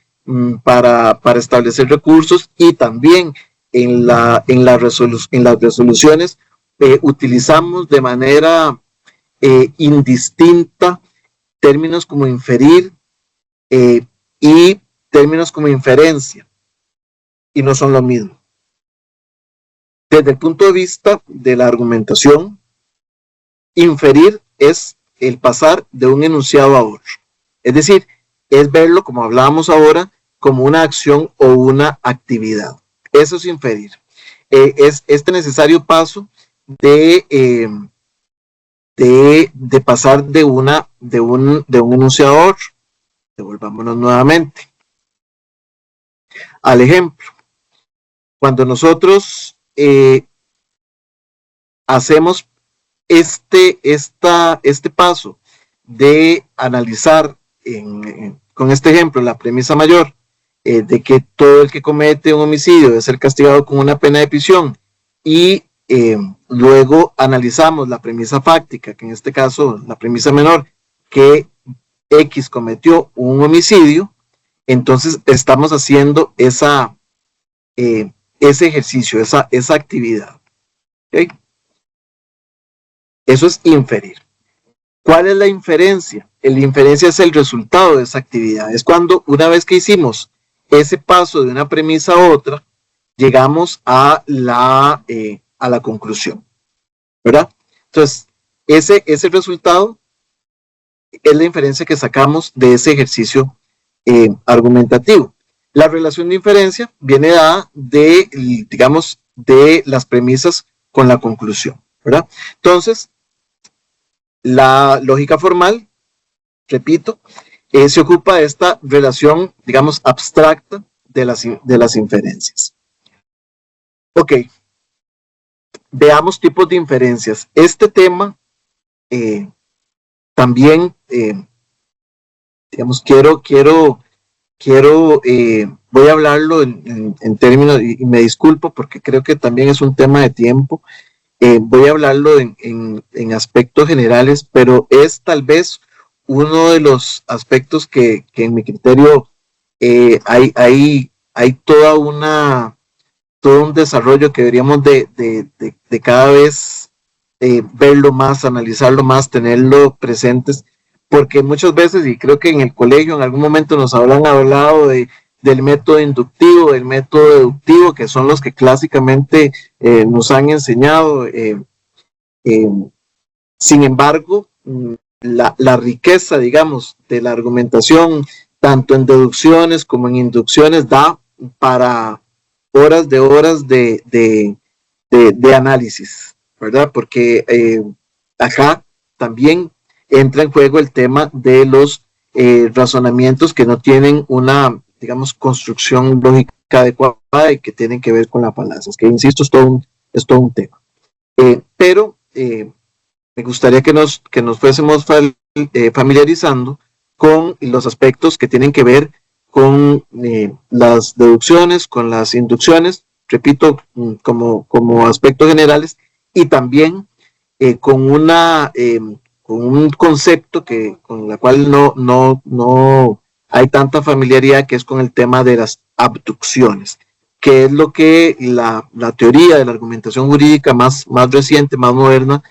para establecer recursos y también en las resoluciones utilizamos de manera indistinta términos como inferir y términos como inferencia, y no son lo mismo. Desde el punto de vista de la argumentación, inferir es el pasar de un enunciado a otro. Es decir, es verlo, como hablábamos ahora, como una acción o una actividad. Eso es inferir. Es este necesario paso de pasar de un enunciado a otro. Devolvámonos nuevamente al ejemplo. Cuando nosotros hacemos este paso de analizar con este ejemplo la premisa mayor de que todo el que comete un homicidio debe ser castigado con una pena de prisión y luego analizamos la premisa fáctica, que en este caso la premisa menor, que X cometió un homicidio, entonces estamos haciendo ese ejercicio, esa actividad. ¿Okay? Eso es inferir. ¿Cuál es la inferencia? La inferencia es el resultado de esa actividad. Es cuando una vez que hicimos ese paso de una premisa a otra, llegamos a la conclusión, ¿verdad? Entonces, ese resultado es la inferencia que sacamos de ese ejercicio argumentativo. La relación de inferencia viene dada de, digamos, de las premisas con la conclusión, ¿verdad? Entonces, la lógica formal, repito, se ocupa de esta relación, digamos, abstracta de las inferencias. Ok, veamos tipos de inferencias. Este tema también, digamos, voy a hablarlo en términos, y me disculpo porque creo que también es un tema de tiempo, voy a hablarlo en aspectos generales, pero es tal vez uno de los aspectos que en mi criterio hay todo un desarrollo que deberíamos de cada vez verlo más, analizarlo más, tenerlo presentes, porque muchas veces, y creo que en el colegio en algún momento nos habrán hablado del método inductivo, del método deductivo, que son los que clásicamente nos han enseñado. Sin embargo, la riqueza, digamos, de la argumentación, tanto en deducciones como en inducciones, da para horas de análisis, ¿verdad? Porque acá también entra en juego el tema de los razonamientos que no tienen una, digamos, construcción lógica adecuada y que tienen que ver con la falacia. Es que, insisto, es todo un tema. Pero me gustaría que nos fuésemos familiarizando con los aspectos que tienen que ver con las deducciones, con las inducciones, repito, como aspectos generales, y también con un concepto con la cual no hay tanta familiaridad, que es con el tema de las abducciones, que es lo que la teoría de la argumentación jurídica más reciente, más moderna,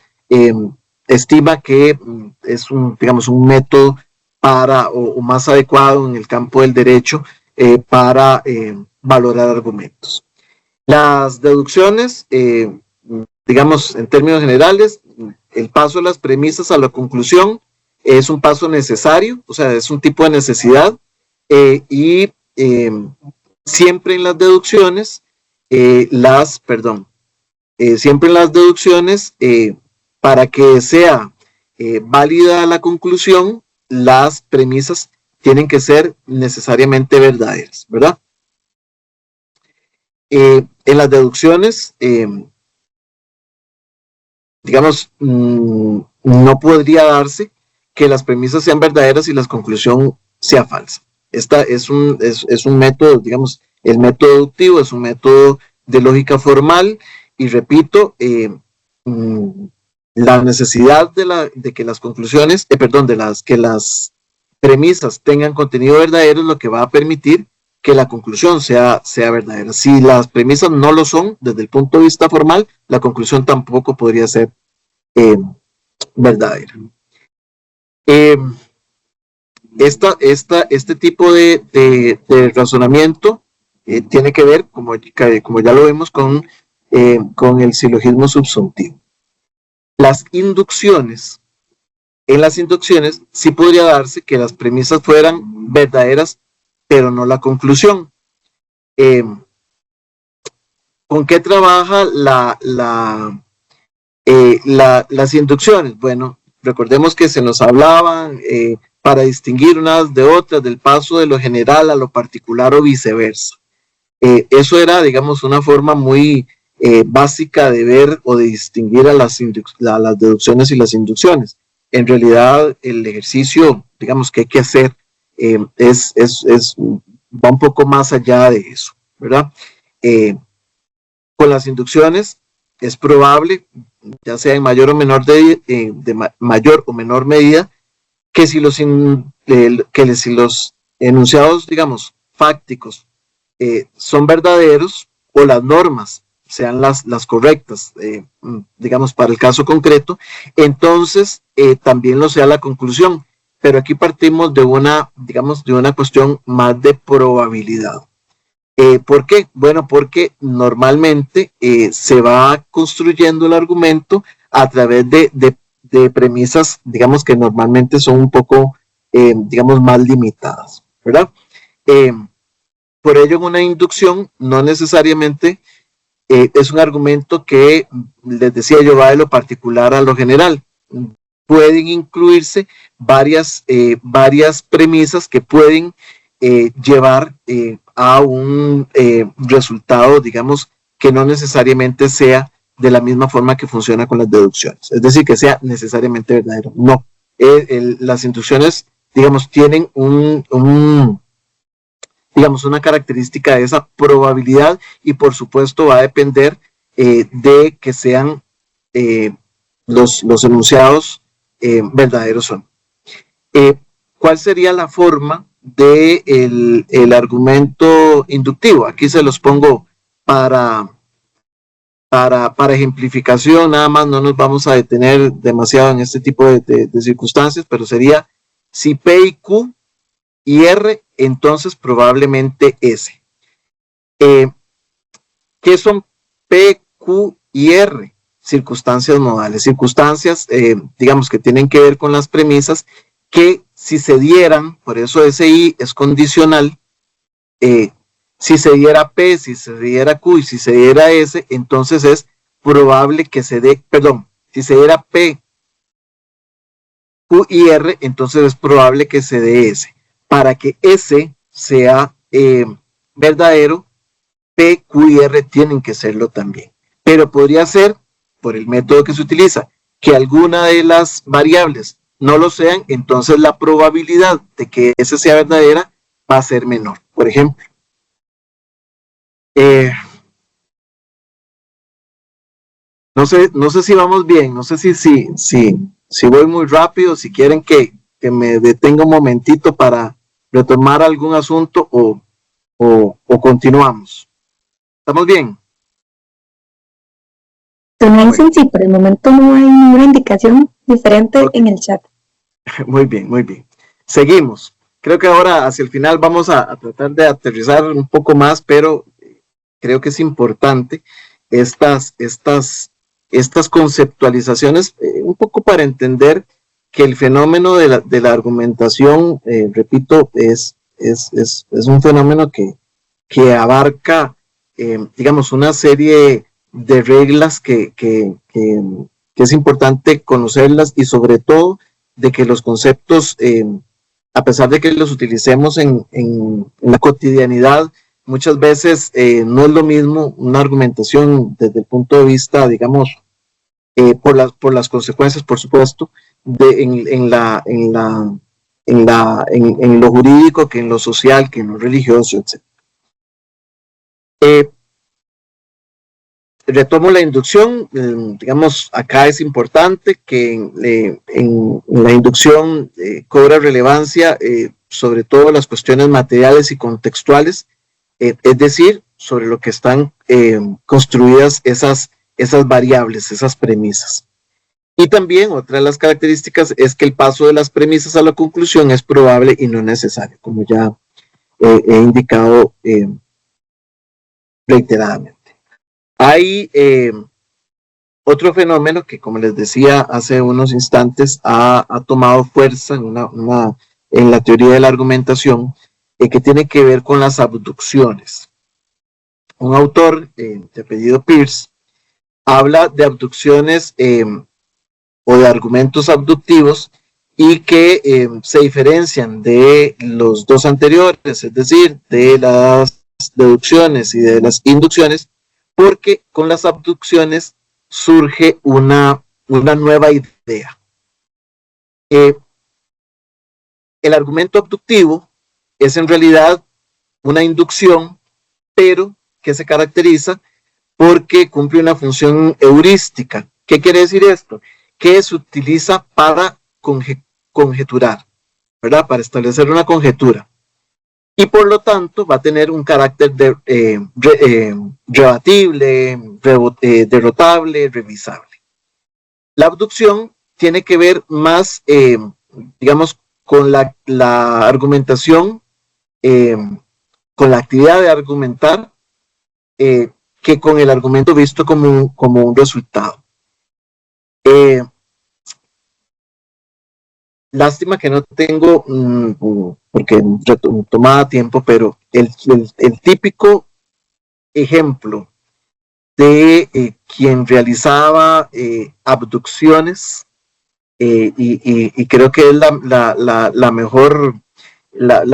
estima que es digamos, un método o más adecuado en el campo del derecho para valorar argumentos. Las deducciones, digamos, en términos generales, el paso de las premisas a la conclusión es un paso necesario, o sea, es un tipo de necesidad, y siempre en las deducciones, para que sea válida la conclusión, las premisas tienen que ser necesariamente verdaderas, ¿verdad? En las deducciones, digamos, no podría darse que las premisas sean verdaderas y la conclusión sea falsa. Esta es un método, digamos, el método deductivo es un método de lógica formal y repito, la necesidad de que las conclusiones, que las premisas tengan contenido verdadero es lo que va a permitir que la conclusión sea verdadera. Si las premisas no lo son, desde el punto de vista formal, la conclusión tampoco podría ser verdadera. Este tipo de razonamiento tiene que ver, como ya lo vemos, con el silogismo subsuntivo. En las inducciones sí podría darse que las premisas fueran verdaderas, pero no la conclusión. ¿Con qué trabaja las inducciones? Bueno, recordemos que se nos hablaban para distinguir unas de otras, del paso de lo general a lo particular o viceversa. Eso era, digamos, una forma muy básica de ver o de distinguir a las deducciones y las inducciones. En realidad, el ejercicio, digamos, que hay que hacer va un poco más allá de eso, ¿verdad? Con las inducciones es probable, ya sea en mayor o menor mayor o menor medida, que si los enunciados, digamos, fácticos son verdaderos o las normas sean las correctas, digamos, para el caso concreto, entonces también lo sea la conclusión. Pero aquí partimos de una cuestión más de probabilidad. ¿Por qué? Bueno, porque normalmente se va construyendo el argumento a través de premisas, digamos, que normalmente son un poco, digamos, más limitadas, ¿verdad? Por ello, en una inducción no necesariamente es un argumento que, les decía yo, va de lo particular a lo general. Pueden incluirse varias premisas que pueden llevar a un resultado, digamos, que no necesariamente sea de la misma forma que funciona con las deducciones. Es decir, que sea necesariamente verdadero. No. Las inducciones, digamos, tienen digamos, una característica de esa probabilidad y por supuesto va a depender de que sean los enunciados verdaderos o no. ¿Cuál sería la forma del argumento inductivo? Aquí se los pongo para ejemplificación, nada más no nos vamos a detener demasiado en este tipo de circunstancias, pero sería si P y Q y R, entonces probablemente S. ¿Qué son P, Q y R? Circunstancias modales, circunstancias, digamos, que tienen que ver con las premisas que si se dieran, por eso SI es condicional, si se diera P, si se diera Q y si se diera S, entonces es probable que se dé, si se diera P, Q y R, entonces es probable que se dé S. Para que S sea verdadero, P, Q y R tienen que serlo también. Pero podría ser, por el método que se utiliza, que alguna de las variables no lo sean, entonces la probabilidad de que S sea verdadera va a ser menor. Por ejemplo, no sé si vamos bien, no sé si voy muy rápido, si quieren que me detenga un momentito para retomar algún asunto o continuamos. ¿Estamos bien? Me dicen sí, por el momento no hay ninguna indicación diferente en el chat. Muy bien, muy bien. Seguimos. Creo que ahora hacia el final vamos a tratar de aterrizar un poco más, pero creo que es importante estas conceptualizaciones, un poco para entender que el fenómeno de la argumentación, repito, es un fenómeno que abarca, digamos, una serie de reglas que es importante conocerlas y sobre todo de que los conceptos, a pesar de que los utilicemos en la cotidianidad, muchas veces no es lo mismo una argumentación desde el punto de vista, digamos, por las consecuencias, por supuesto, en lo jurídico, que en lo social, que en lo religioso, etc. Retomo la inducción. Digamos, acá es importante que en la inducción cobra relevancia sobre todo las cuestiones materiales y contextuales, es decir, sobre lo que están construidas esas variables, esas premisas. Y también otra de las características es que el paso de las premisas a la conclusión es probable y no necesario, como ya he indicado reiteradamente. Hay otro fenómeno que, como les decía hace unos instantes, ha tomado fuerza en la teoría de la argumentación, que tiene que ver con las abducciones. Un autor de apellido Peirce habla de abducciones o de argumentos abductivos y que se diferencian de los dos anteriores, es decir, de las deducciones y de las inducciones, porque con las abducciones surge una nueva idea. El argumento abductivo es en realidad una inducción, pero que se caracteriza porque cumple una función heurística. ¿Qué quiere decir esto? Que se utiliza para conjeturar, ¿verdad? Para establecer una conjetura. Y por lo tanto va a tener un carácter rebatible, derrotable, revisable. La abducción tiene que ver más, digamos, con la argumentación, con la actividad de argumentar, que con el argumento visto como un resultado. Lástima que no tengo, porque tomaba tiempo, pero el típico ejemplo de quien realizaba abducciones, y creo que es la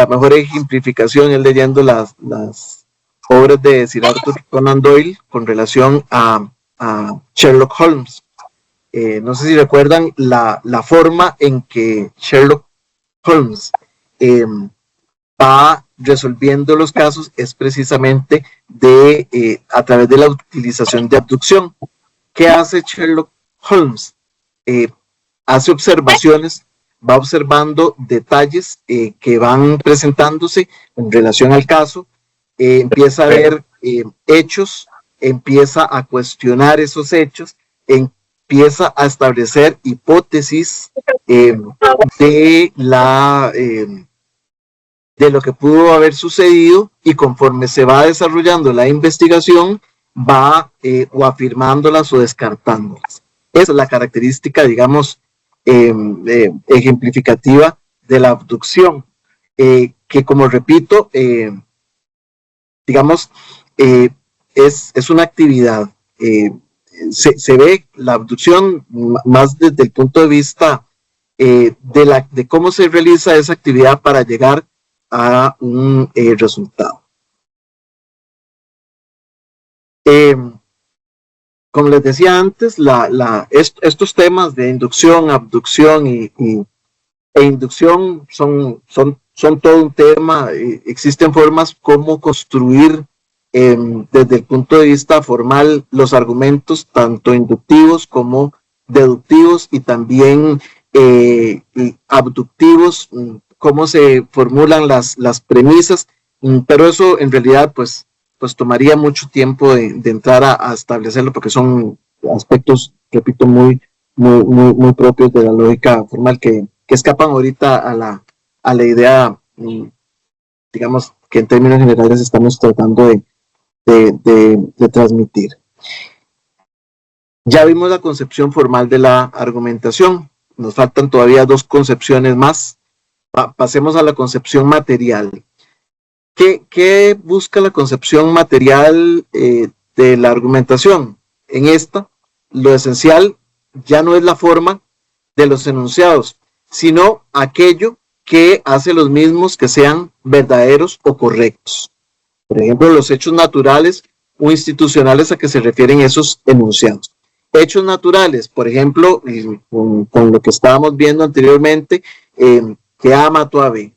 mejor ejemplificación, es leyendo las obras de Sir Arthur Conan Doyle con relación a Sherlock Holmes. No sé si recuerdan la forma en que Sherlock Holmes va resolviendo los casos es precisamente a través de la utilización de abducción. ¿Qué hace Sherlock Holmes? Hace observaciones, va observando detalles que van presentándose en relación al caso, empieza a ver hechos, empieza a cuestionar esos hechos, empieza a establecer hipótesis de lo que pudo haber sucedido, y conforme se va desarrollando la investigación va o afirmándolas o descartándolas. Esa es la característica, digamos, ejemplificativa de la abducción, que, como repito, digamos, es una actividad. Se ve la abducción más desde el punto de vista de cómo se realiza esa actividad para llegar a un resultado. Como les decía antes, estos temas de inducción, abducción e inducción son todo un tema. Existen formas como construir desde el punto de vista formal los argumentos, tanto inductivos como deductivos, y también abductivos, cómo se formulan las premisas, pero eso en realidad pues tomaría mucho tiempo de entrar a establecerlo, porque son aspectos, repito, muy propios de la lógica formal, que escapan ahorita a la idea, digamos, que en términos generales estamos tratando de transmitir. Ya vimos la concepción formal de la argumentación, nos faltan todavía dos concepciones más. Pasemos a la concepción material. ¿Qué busca la concepción material de la argumentación? En esta, lo esencial ya no es la forma de los enunciados, sino aquello que hace los mismos que sean verdaderos o correctos. Por ejemplo, los hechos naturales o institucionales a que se refieren esos enunciados. Hechos naturales, por ejemplo, con lo que estábamos viendo anteriormente, que A mató a B.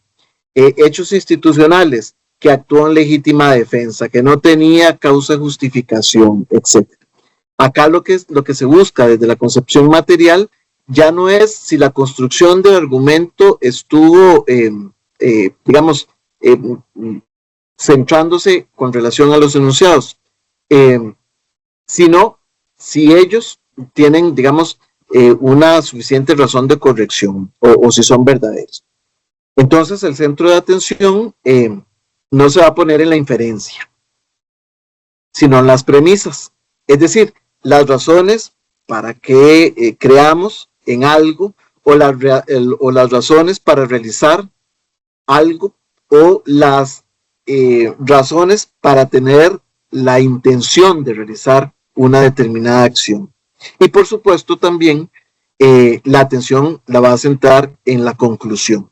Hechos institucionales, que actuó en legítima defensa, que no tenía causa de justificación, etc. Acá lo que se busca desde la concepción material ya no es si la construcción del argumento estuvo, digamos, centrándose con relación a los enunciados, sino si ellos tienen, digamos, una suficiente razón de corrección o si son verdaderos. Entonces el centro de atención no se va a poner en la inferencia, sino en las premisas, es decir, las razones para que creamos en algo o las razones para realizar algo o las razones para tener la intención de realizar una determinada acción. Y por supuesto también la atención la va a centrar en la conclusión.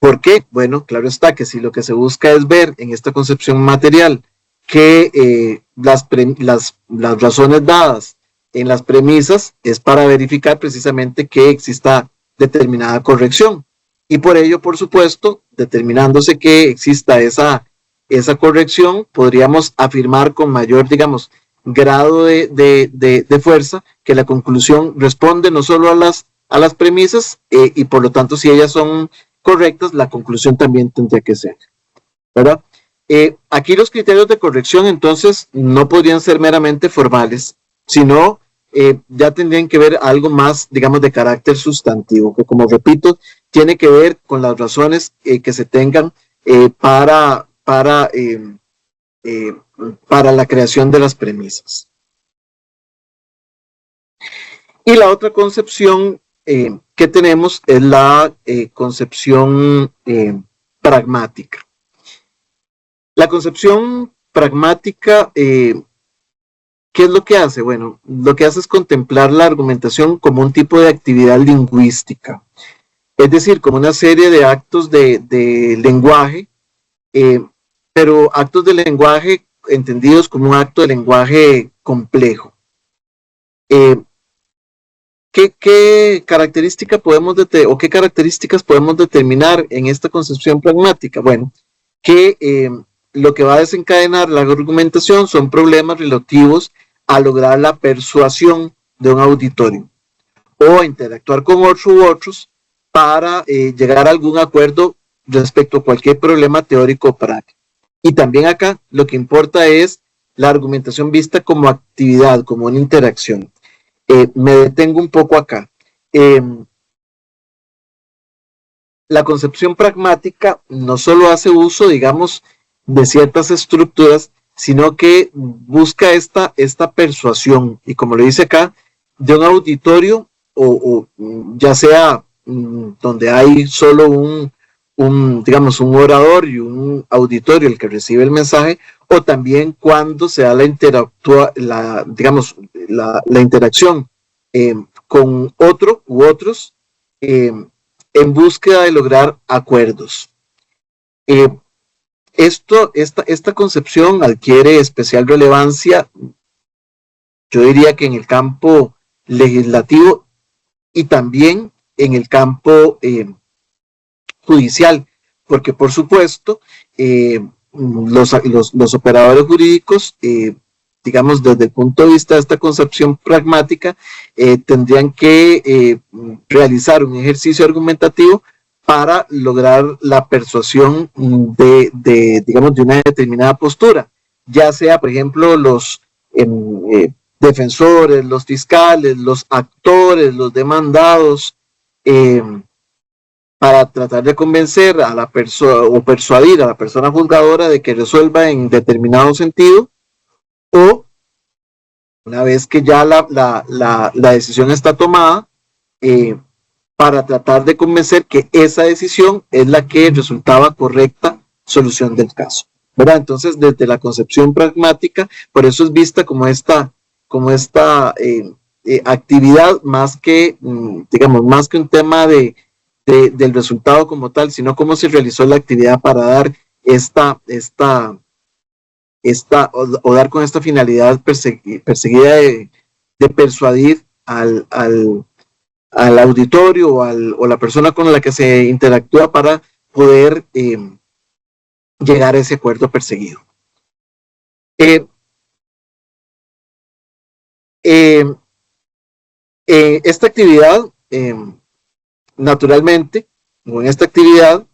¿Por qué? Bueno, claro está que si lo que se busca es ver en esta concepción material que las razones dadas en las premisas es para verificar precisamente que exista determinada corrección. Y por ello, por supuesto, determinándose que exista esa corrección, podríamos afirmar con mayor, digamos, grado de fuerza que la conclusión responde no solo a las premisas y por lo tanto si ellas son correctas, la conclusión también tendría que ser, ¿verdad? Aquí los criterios de corrección entonces no podrían ser meramente formales, sino ya tendrían que ver algo más, digamos, de carácter sustantivo, que como repito, tiene que ver con las razones que se tengan para la creación de las premisas. Y la otra concepción que tenemos es la concepción pragmática. La concepción pragmática, ¿qué es lo que hace? Bueno, lo que hace es contemplar la argumentación como un tipo de actividad lingüística, es decir, como una serie de actos de lenguaje, pero actos de lenguaje entendidos como un acto de lenguaje complejo. ¿Qué características podemos determinar en esta concepción pragmática? Bueno, que lo que va a desencadenar la argumentación son problemas relativos a lograr la persuasión de un auditorio o interactuar con otros u otros para llegar a algún acuerdo respecto a cualquier problema teórico o práctico. Y también acá lo que importa es la argumentación vista como actividad, como una interacción. Me detengo un poco acá. La concepción pragmática no solo hace uso, digamos, de ciertas estructuras, sino que busca esta persuasión, y como lo dice acá, de un auditorio, o ya sea donde hay solo digamos, un orador y un auditorio el que recibe el mensaje, o también cuando se da la interacción con otro u otros en búsqueda de lograr acuerdos. Esta concepción adquiere especial relevancia, yo diría que en el campo legislativo y también en el campo judicial, porque por supuesto los operadores jurídicos, digamos desde el punto de vista de esta concepción pragmática, tendrían que realizar un ejercicio argumentativo para lograr la persuasión digamos, de una determinada postura, ya sea, por ejemplo, los defensores, los fiscales, los actores, los demandados, para tratar de convencer a la persona o persuadir a la persona juzgadora de que resuelva en determinado sentido, o una vez que ya la decisión está tomada, para tratar de convencer que esa decisión es la que resultaba correcta solución del caso, ¿verdad? Entonces, desde la concepción pragmática, por eso es vista como esta actividad más que, digamos, más que un tema del resultado como tal, sino cómo se realizó la actividad para dar o dar con esta finalidad perseguida persuadir al auditorio o la persona con la que se interactúa para poder llegar a ese acuerdo perseguido. Esta actividad, naturalmente, o en esta actividad,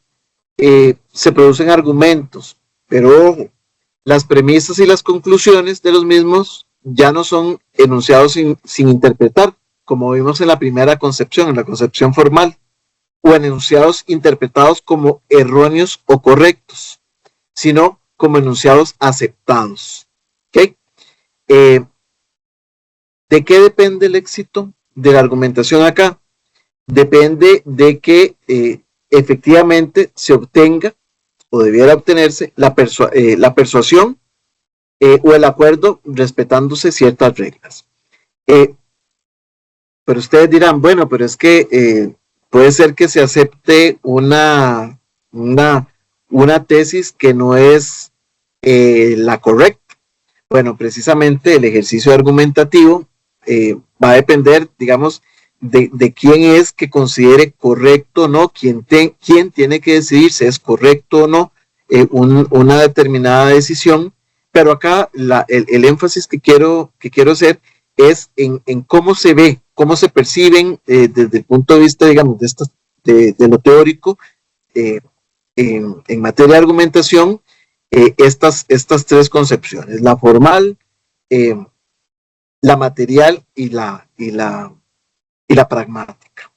se producen argumentos, pero ojo, las premisas y las conclusiones de los mismos ya no son enunciados sin interpretar, como vimos en la primera concepción, en la concepción formal, o enunciados interpretados como erróneos o correctos, sino como enunciados aceptados. ¿Okay? ¿De qué depende el éxito de la argumentación acá? Depende de que efectivamente se obtenga o debiera obtenerse la persuasión o el acuerdo respetándose ciertas reglas. Pero ustedes dirán, bueno, pero es que puede ser que se acepte una tesis que no es la correcta. Bueno, precisamente el ejercicio argumentativo va a depender, digamos, de quién es que considere correcto o no, quién tiene que decidir si es correcto o no una determinada decisión, pero acá el énfasis que quiero hacer es en cómo se ve, cómo se perciben desde el punto de vista, digamos, de lo teórico en materia de argumentación, estas tres concepciones, la formal, la material y la pragmática.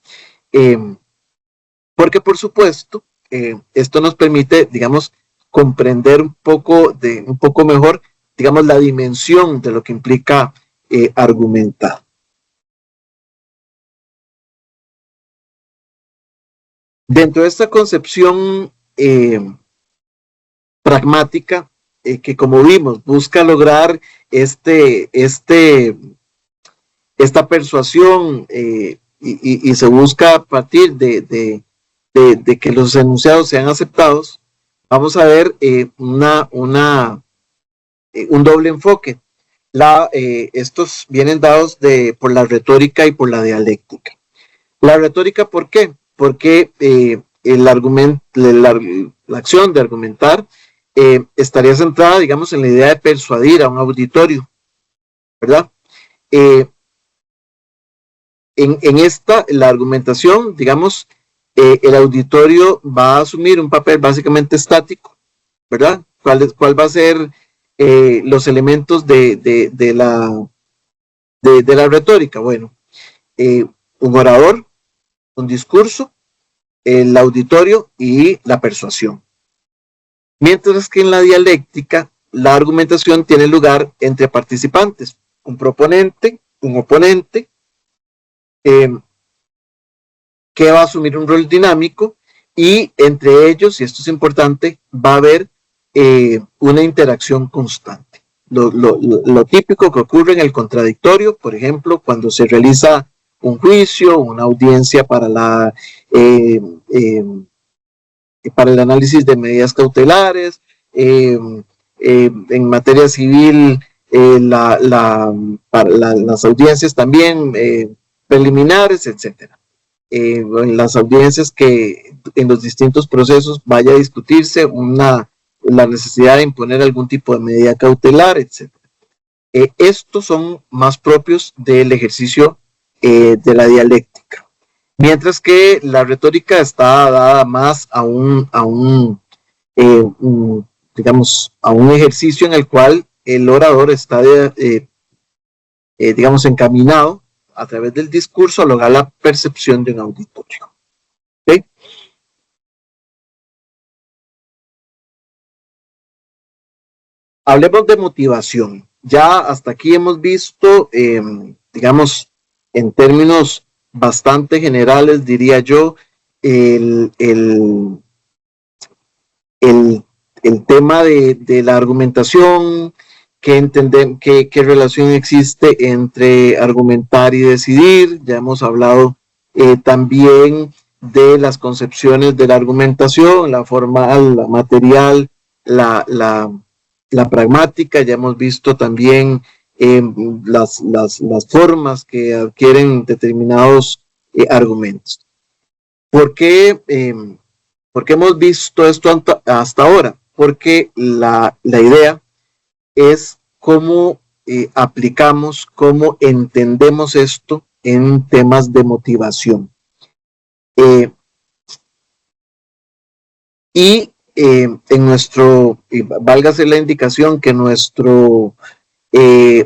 Porque por supuesto, esto nos permite, digamos, comprender un poco mejor, digamos, la dimensión de lo que implica argumentar. Dentro de esta concepción pragmática, que como vimos, busca lograr esta persuasión y se busca a partir de que los enunciados sean aceptados, vamos a ver un doble enfoque. Estos vienen dados por la retórica y por la dialéctica. La retórica, ¿por qué? Porque la acción de argumentar estaría centrada, digamos, en la idea de persuadir a un auditorio, ¿verdad? La argumentación, digamos, el auditorio va a asumir un papel básicamente estático, ¿verdad? ¿Cuál va a ser los elementos de la retórica? Bueno, un orador, un discurso, el auditorio y la persuasión. Mientras que en la dialéctica, la argumentación tiene lugar entre participantes, un proponente, un oponente, que va a asumir un rol dinámico y entre ellos, y esto es importante, va a haber una interacción constante. Lo típico que ocurre en el contradictorio, por ejemplo, cuando se realiza un juicio, una audiencia para el análisis de medidas cautelares, en materia civil, las audiencias también preliminares, etcétera. En las audiencias que en los distintos procesos vaya a discutirse la necesidad de imponer algún tipo de medida cautelar, etcétera. Estos son más propios del ejercicio de la dialéctica, mientras que la retórica está dada más a un ejercicio en el cual el orador está digamos, encaminado a través del discurso a lograr la percepción de un auditorio. ¿Okay? Hablemos de motivación. Ya hasta aquí hemos visto, digamos, en términos bastante generales, diría yo, el tema de la argumentación, qué relación existe entre argumentar y decidir. Ya hemos hablado también de las concepciones de la argumentación, la formal, la material, la pragmática. Ya hemos visto también las formas que adquieren determinados argumentos. ¿Por qué hemos visto esto hasta ahora? Porque la idea es cómo aplicamos, cómo entendemos esto en temas de motivación. En nuestro, válgase la indicación, que nuestro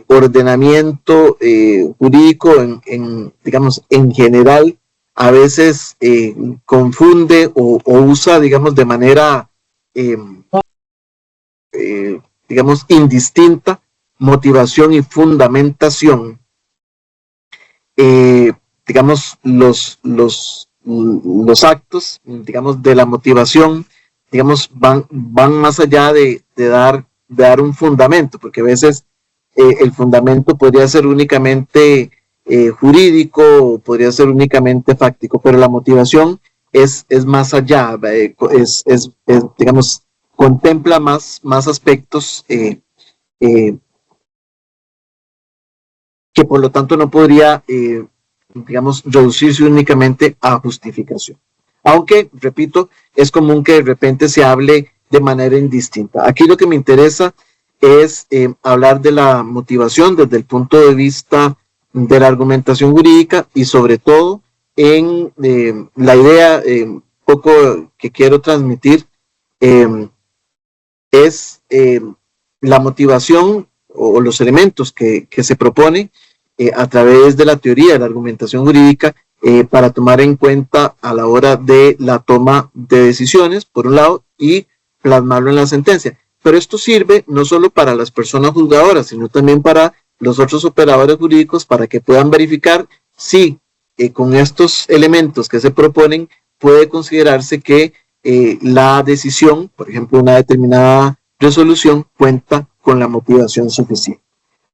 ordenamiento jurídico digamos, en general, a veces confunde o usa, digamos, de manera, digamos, indistinta, motivación y fundamentación. Digamos, los actos, digamos, de la motivación, digamos, van más allá de dar un fundamento, porque a veces el fundamento podría ser únicamente jurídico, podría ser únicamente fáctico, pero la motivación es más allá, digamos, contempla más aspectos que por lo tanto no podría, digamos, reducirse únicamente a justificación. Aunque, repito, es común que de repente se hable de manera indistinta. Aquí lo que me interesa es hablar de la motivación desde el punto de vista de la argumentación jurídica y sobre todo en la idea un poco que quiero transmitir es la motivación o los elementos que se propone a través de la teoría de la argumentación jurídica para tomar en cuenta a la hora de la toma de decisiones, por un lado, y plasmarlo en la sentencia. Pero esto sirve no solo para las personas juzgadoras, sino también para los otros operadores jurídicos para que puedan verificar si con estos elementos que se proponen puede considerarse que la decisión, por ejemplo, una determinada resolución, cuenta con la motivación suficiente.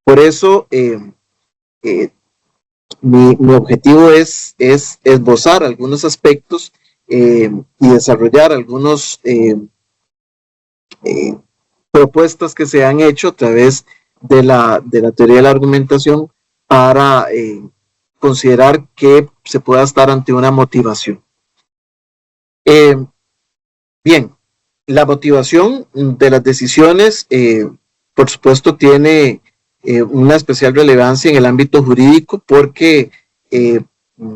Por eso, mi objetivo es esbozar algunos aspectos y desarrollar algunos propuestas que se han hecho a través de la teoría de la argumentación para considerar que se pueda estar ante una motivación. Bien, la motivación de las decisiones, por supuesto, tiene una especial relevancia en el ámbito jurídico porque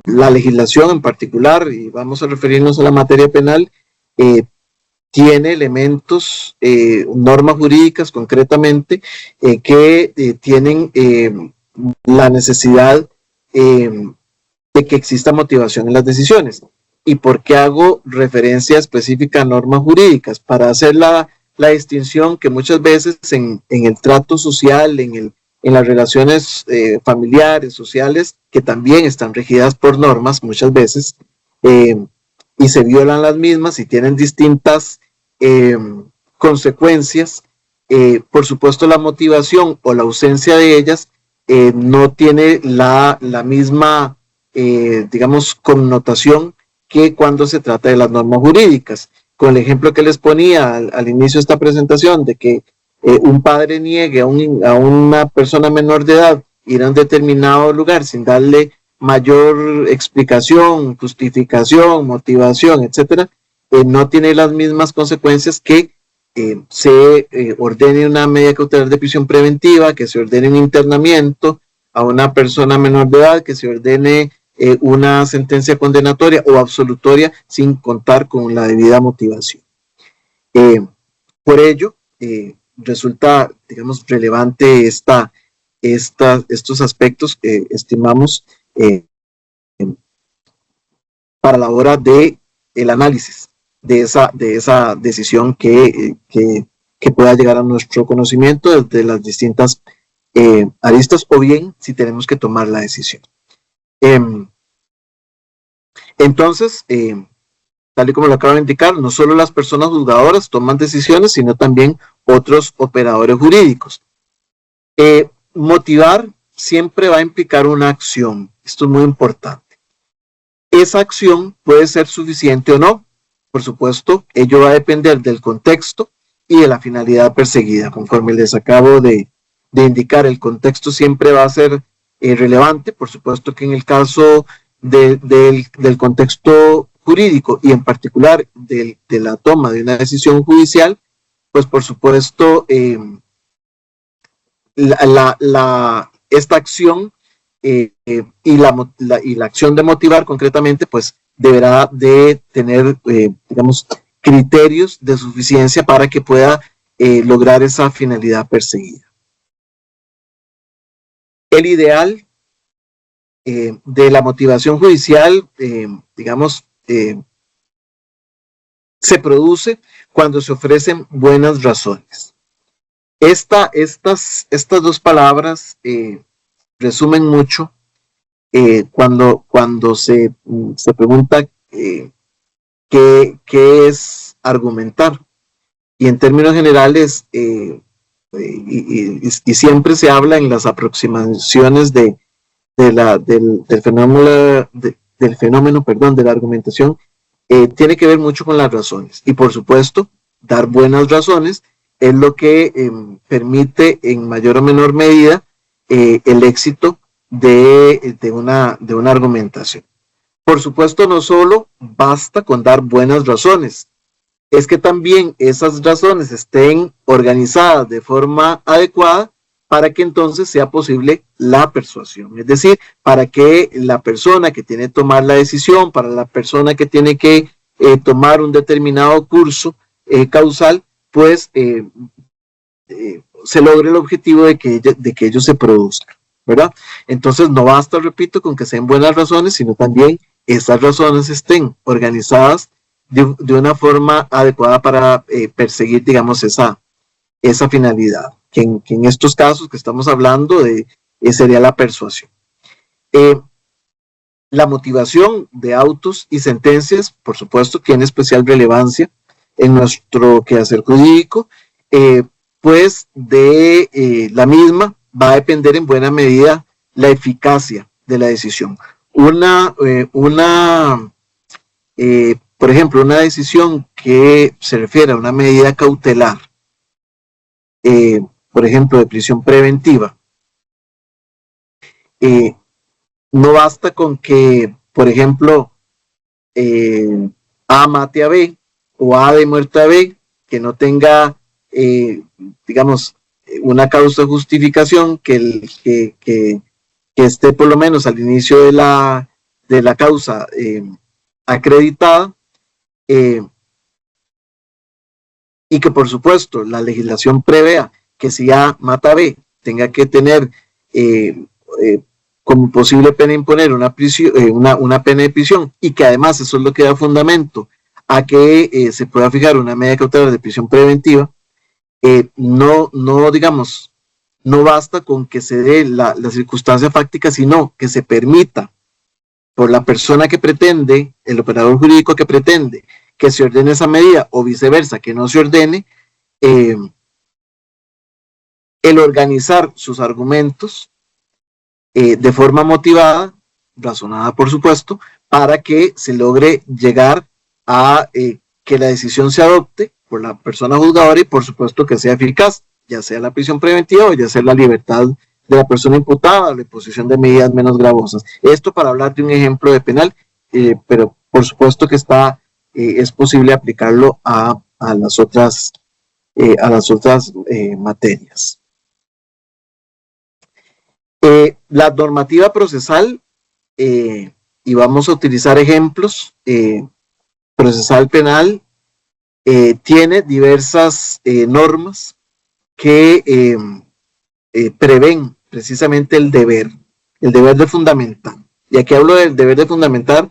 la legislación en particular, y vamos a referirnos a la materia penal, tiene elementos, normas jurídicas concretamente, que tienen la necesidad de que exista motivación en las decisiones. ¿Y por qué hago referencia específica a normas jurídicas? Para hacer la distinción que muchas veces en el trato social, en las relaciones familiares, sociales, que también están regidas por normas muchas veces, y se violan las mismas y tienen distintas consecuencias, por supuesto la motivación o la ausencia de ellas no tiene la misma, digamos, connotación que cuando se trata de las normas jurídicas. Con el ejemplo que les ponía al inicio de esta presentación, de que un padre niegue a una persona menor de edad ir a un determinado lugar sin darle mayor explicación, justificación, motivación, etcétera, no tiene las mismas consecuencias que se ordene una medida cautelar de prisión preventiva, que se ordene un internamiento a una persona menor de edad, que se ordene una sentencia condenatoria o absolutoria sin contar con la debida motivación. Por ello, resulta, digamos, relevante estos aspectos que estimamos para la hora de el análisis de esa decisión que pueda llegar a nuestro conocimiento desde las distintas aristas, o bien si tenemos que tomar la decisión. Entonces, tal y como lo acabo de indicar, no solo las personas juzgadoras toman decisiones, sino también otros operadores jurídicos. Motivar siempre va a implicar una acción. Esto es muy importante. Esa acción puede ser suficiente o no. Por supuesto, ello va a depender del contexto y de la finalidad perseguida, conforme les acabo de de indicar el contexto siempre va a ser relevante. Por supuesto que en el caso del contexto jurídico y en particular de la toma de una decisión judicial, pues por supuesto esta acción y la acción de motivar concretamente, pues deberá de tener, digamos, criterios de suficiencia para que pueda lograr esa finalidad perseguida. El ideal de la motivación judicial, digamos, se produce cuando se ofrecen buenas razones. Estas dos palabras resumen mucho cuando se pregunta qué es argumentar. Y en términos generales, y siempre se habla en las aproximaciones del fenómeno de la argumentación, tiene que ver mucho con las razones. Y por supuesto, dar buenas razones es lo que permite en mayor o menor medida el éxito de una argumentación. Por supuesto, no solo basta con dar buenas razones, es que también esas razones estén organizadas de forma adecuada para que entonces sea posible la persuasión. Es decir, para que la persona que tiene que tomar la decisión, para la persona que tiene que tomar un determinado curso causal, pues se logre el objetivo de que ello se produzca, ¿verdad? Entonces no basta, repito, con que sean buenas razones, sino también esas razones estén organizadas de una forma adecuada para perseguir, digamos, esa finalidad, que en estos casos que estamos hablando sería la persuasión. La motivación de autos y sentencias, por supuesto, tiene especial relevancia en nuestro quehacer jurídico, pues de la misma va a depender en buena medida la eficacia de la decisión. Por ejemplo, una decisión que se refiere a una medida cautelar, por ejemplo, de prisión preventiva, no basta con que, por ejemplo, A mate a B o A de muerte a B, que no tenga, digamos, una causa de justificación que esté por lo menos al inicio de la causa acreditada, y que por supuesto la legislación prevea que si A mata a B tenga que tener como posible pena imponer una pena de prisión, y que además eso es lo que da fundamento a que se pueda fijar una medida cautelar de prisión preventiva, no basta con que se dé la circunstancia fáctica, sino que se permita por la persona que pretende, el operador jurídico que pretende que se ordene esa medida, o viceversa, que no se ordene, el organizar sus argumentos de forma motivada, razonada por supuesto, para que se logre llegar a que la decisión se adopte por la persona juzgadora y por supuesto que sea eficaz, ya sea la prisión preventiva o ya sea la libertad de la persona imputada, la imposición de medidas menos gravosas. Esto para hablar de un ejemplo de penal, pero por supuesto que es posible aplicarlo a las otras materias. La normativa procesal, y vamos a utilizar ejemplos, procesal penal, tiene diversas normas que prevén precisamente el deber de fundamentar. Y aquí hablo del deber de fundamentar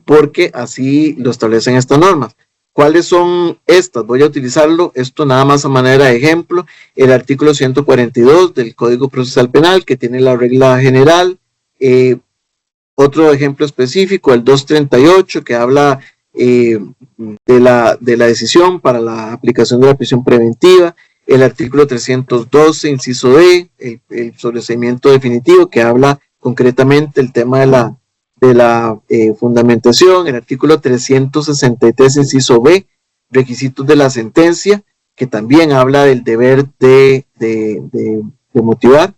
porque así lo establecen estas normas. ¿Cuáles son estas? Voy a utilizarlo, esto nada más a manera de ejemplo, el artículo 142 del Código Procesal Penal, que tiene la regla general. Otro ejemplo específico, el 238, que habla de la decisión para la aplicación de la prisión preventiva. El artículo 312, inciso D, el sobreseimiento definitivo, que habla concretamente el tema de la fundamentación. El artículo 363, inciso B, requisitos de la sentencia, que también habla del deber de motivar,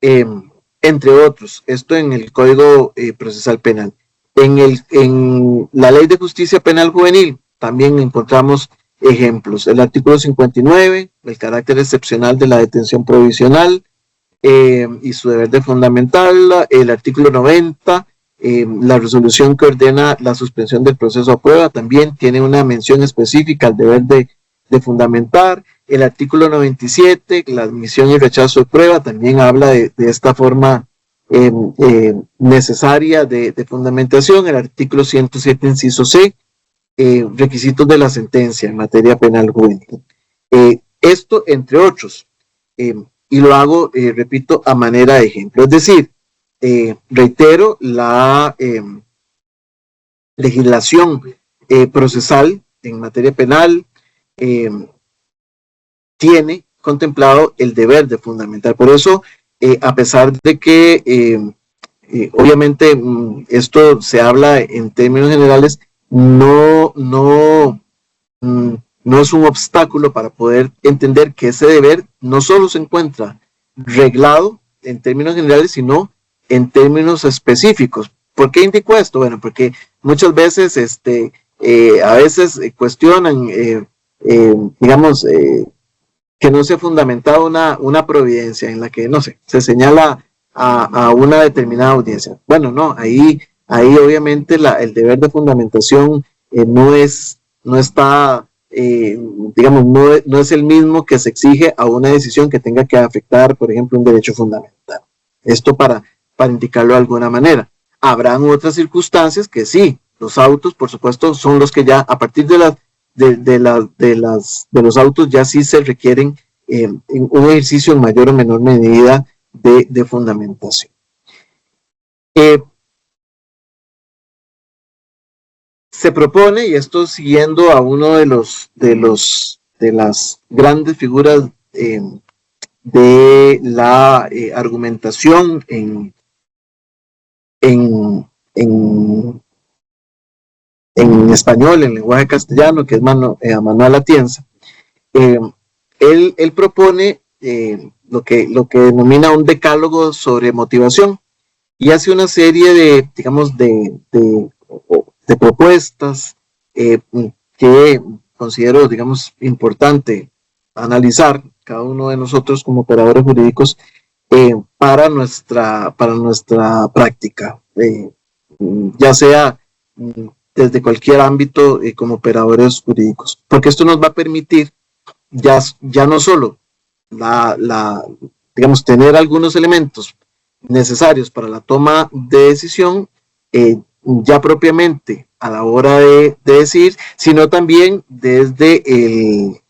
entre otros. Esto en el Código Procesal Penal. En la Ley de Justicia Penal Juvenil también encontramos ejemplos. El artículo 59, el carácter excepcional de la detención provisional y su deber de fundamental. El artículo 90, la resolución que ordena la suspensión del proceso a prueba, también tiene una mención específica al deber de fundamentar. El artículo 97, la admisión y rechazo de prueba, también habla de esta forma necesaria de fundamentación. El artículo 107, inciso C, requisitos de la sentencia en materia penal juvenil. Esto entre otros, y lo hago, repito, a manera de ejemplo. Es decir, reitero, la legislación procesal en materia penal tiene contemplado el deber de fundamentar. Por eso, a pesar de que obviamente esto se habla en términos generales, no es un obstáculo para poder entender que ese deber no solo se encuentra reglado en términos generales, sino en términos específicos. ¿Por qué indico esto? Bueno, porque muchas veces a veces cuestionan, digamos, que no se ha fundamentado una providencia en la que, no sé, se señala a una determinada audiencia. Bueno, no, ahí obviamente el deber de fundamentación no está, digamos, no es el mismo que se exige a una decisión que tenga que afectar, por ejemplo, un derecho fundamental. Esto para indicarlo de alguna manera. Habrán otras circunstancias que sí, los autos, por supuesto, son los que ya a partir de los autos ya sí se requieren un ejercicio en mayor o menor medida de fundamentación. Se propone, y esto siguiendo a uno de las grandes figuras de la argumentación en español, en lenguaje castellano, que es Manuel Atienza. Él propone lo que denomina un decálogo sobre motivación y hace una serie de, digamos, de propuestas que considero, digamos, importante analizar cada uno de nosotros como operadores jurídicos para nuestra práctica, ya sea desde cualquier ámbito como operadores jurídicos, porque esto nos va a permitir ya no solo digamos, tener algunos elementos necesarios para la toma de decisión ya propiamente a la hora de decir, sino también desde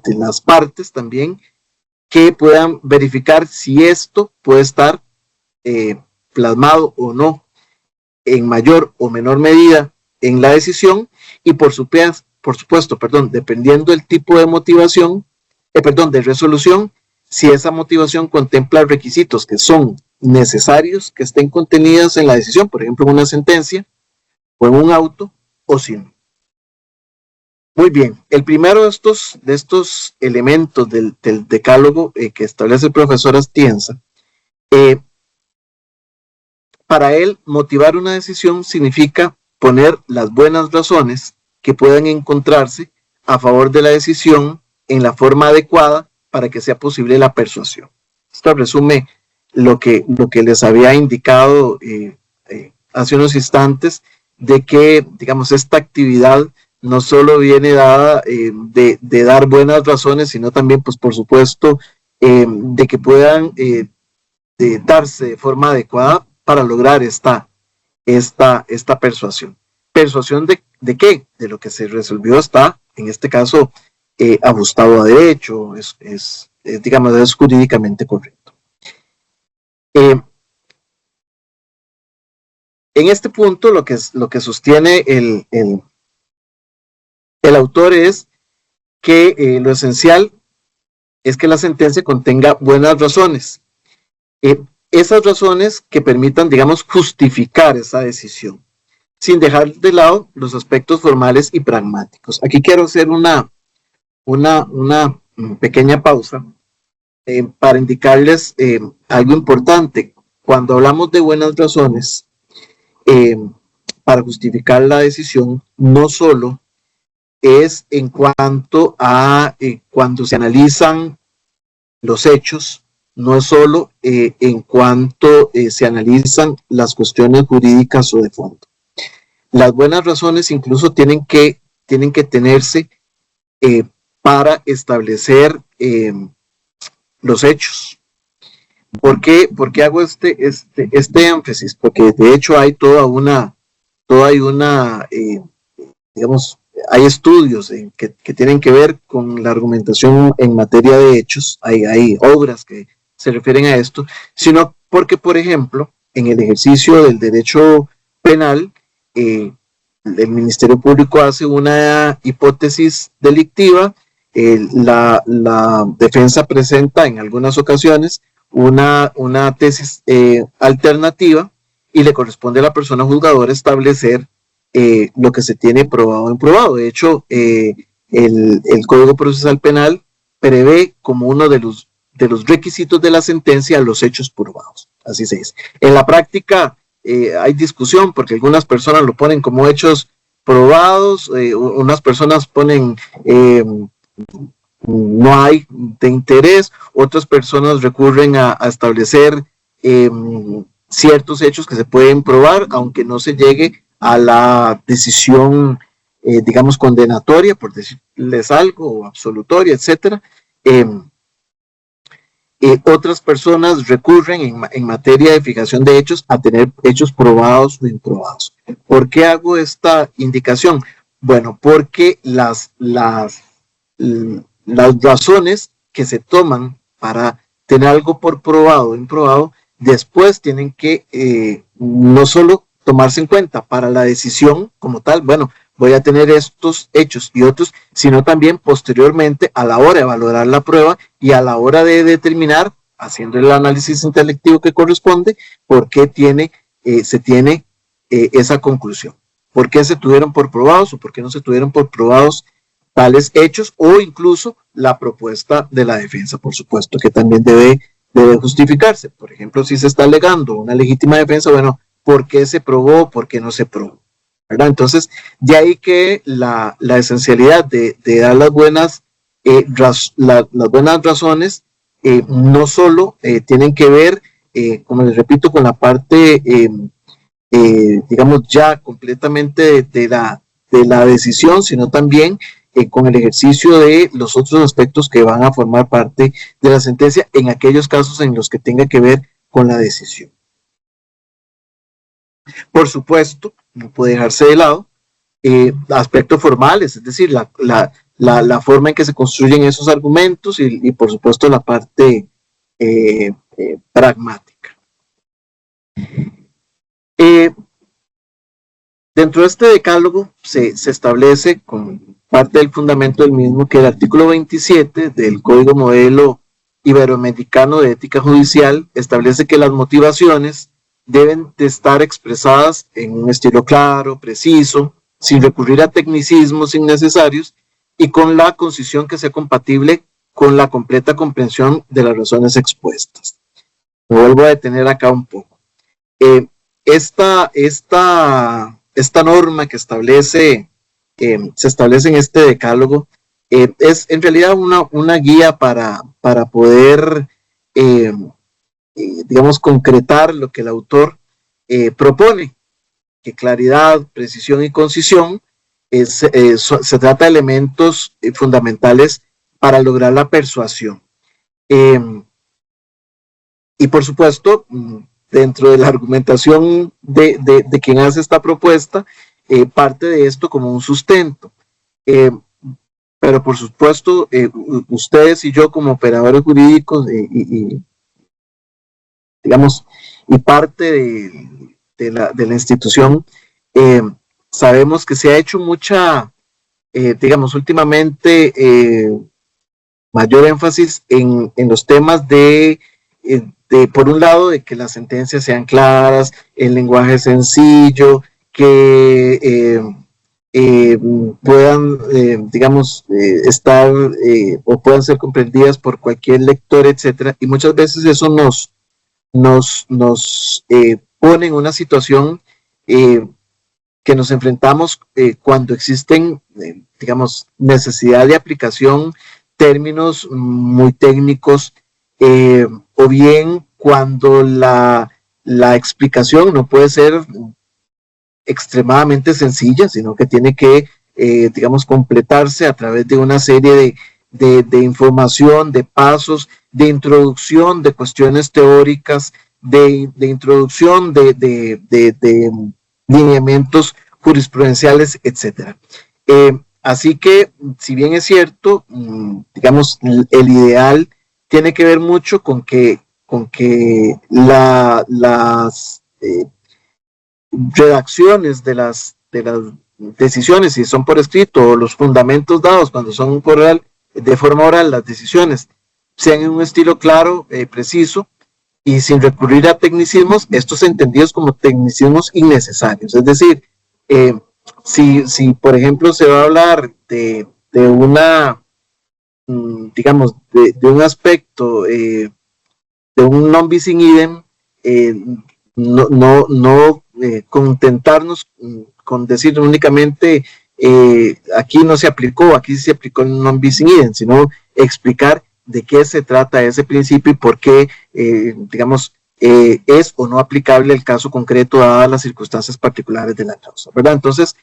las partes también que puedan verificar si esto puede estar plasmado o no en mayor o menor medida en la decisión y por supuesto, dependiendo del tipo de motivación, de resolución, si esa motivación contempla requisitos que son necesarios que estén contenidos en la decisión, por ejemplo, en una sentencia o en un auto, o si no. Muy bien, el primero de estos elementos del decálogo que establece el profesor Atienza, para él, motivar una decisión significa poner las buenas razones que puedan encontrarse a favor de la decisión en la forma adecuada para que sea posible la persuasión. Esto resume lo que les había indicado hace unos instantes, de que, digamos, esta actividad no solo viene dada de dar buenas razones, sino también, pues, por supuesto, de que puedan darse de forma adecuada para lograr esta persuasión. ¿Persuasión de qué? De lo que se resolvió está, en este caso, ajustado a derecho, digamos, es jurídicamente correcto. En este punto, lo que sostiene el autor es que lo esencial es que la sentencia contenga buenas razones. Esas razones que permitan, digamos, justificar esa decisión, sin dejar de lado los aspectos formales y pragmáticos. Aquí quiero hacer una pequeña pausa para indicarles algo importante. Cuando hablamos de buenas razones para justificar la decisión, no solo es en cuanto a cuando se analizan los hechos, no es solo en cuanto se analizan las cuestiones jurídicas o de fondo. Las buenas razones incluso tienen que tenerse para establecer los hechos. ¿Por qué hago este énfasis? Porque de hecho hay digamos, hay estudios que tienen que ver con la argumentación en materia de hechos, hay obras que se refieren a esto, sino porque, por ejemplo, en el ejercicio del derecho penal, el Ministerio Público hace una hipótesis delictiva, la defensa presenta en algunas ocasiones una tesis alternativa y le corresponde a la persona juzgadora establecer lo que se tiene probado o improbado. De hecho, el Código Procesal Penal prevé como uno de los requisitos de la sentencia los hechos probados, así se dice. En la práctica hay discusión porque algunas personas lo ponen como hechos probados, unas personas ponen no hay de interés, otras personas recurren a establecer ciertos hechos que se pueden probar, aunque no se llegue a la decisión, digamos, condenatoria, por decirles algo, o absolutoria, etcétera. Otras personas recurren en materia de fijación de hechos a tener hechos probados o improbados. ¿Por qué hago esta indicación? Bueno, porque las razones que se toman para tener algo por probado o improbado, después tienen que no solo tomarse en cuenta para la decisión como tal, bueno, voy a tener estos hechos y otros, sino también posteriormente a la hora de valorar la prueba y a la hora de determinar, haciendo el análisis intelectivo que corresponde, por qué se tiene esa conclusión. ¿Por qué se tuvieron por probados o por qué no se tuvieron por probados tales hechos, o incluso la propuesta de la defensa, por supuesto, que también debe justificarse? Por ejemplo, si se está alegando una legítima defensa, bueno, ¿por qué se probó? ¿Por qué no se probó? ¿Verdad? Entonces, de ahí que la esencialidad de dar las buenas razones no solo tienen que ver, como les repito, con la parte, digamos, ya completamente de la decisión, sino también con el ejercicio de los otros aspectos que van a formar parte de la sentencia en aquellos casos en los que tenga que ver con la decisión. Por supuesto, no puede dejarse de lado aspectos formales, es decir, la forma en que se construyen esos argumentos y por supuesto la parte pragmática. Dentro de este decálogo se establece con parte del fundamento del mismo que el artículo 27 del Código Modelo Iberoamericano de Ética Judicial establece que las motivaciones deben de estar expresadas en un estilo claro, preciso, sin recurrir a tecnicismos innecesarios y con la concisión que sea compatible con la completa comprensión de las razones expuestas. Me vuelvo a detener acá un poco. Esta norma que se establece en este decálogo es en realidad una guía para poder digamos, concretar lo que el autor propone, que claridad, precisión y concisión se trata de elementos fundamentales para lograr la persuasión. Y por supuesto, dentro de la argumentación de quien hace esta propuesta, parte de esto como un sustento. Pero por supuesto, ustedes y yo como operadores jurídicos digamos, y parte de la institución, sabemos que se ha hecho mucha, digamos, últimamente mayor énfasis en los temas de, por un lado, de que las sentencias sean claras, el lenguaje sencillo, que puedan, digamos, estar o puedan ser comprendidas por cualquier lector, etcétera. Y muchas veces eso nos pone en una situación que nos enfrentamos cuando existen, digamos, necesidad de aplicación, términos muy técnicos, o bien cuando la explicación no puede ser extremadamente sencilla, sino que tiene que, digamos, completarse a través de una serie de información, de pasos, de introducción, de cuestiones teóricas, de introducción de lineamientos jurisprudenciales, etcétera. Así que, si bien es cierto, digamos, el ideal tiene que ver mucho con que las redacciones de las decisiones, si son por escrito, o los fundamentos dados cuando son por oral, de forma oral, las decisiones sean en un estilo claro, preciso, y sin recurrir a tecnicismos, estos entendidos como tecnicismos innecesarios. Es decir, si por ejemplo se va a hablar de una, digamos, de un aspecto, de un non bis in idem, no contentarnos con decir únicamente aquí no se aplicó, aquí se aplicó el non bis in idem, sino explicar de qué se trata ese principio y por qué, digamos, es o no aplicable el caso concreto dadas las circunstancias particulares de la causa, ¿verdad? Entonces,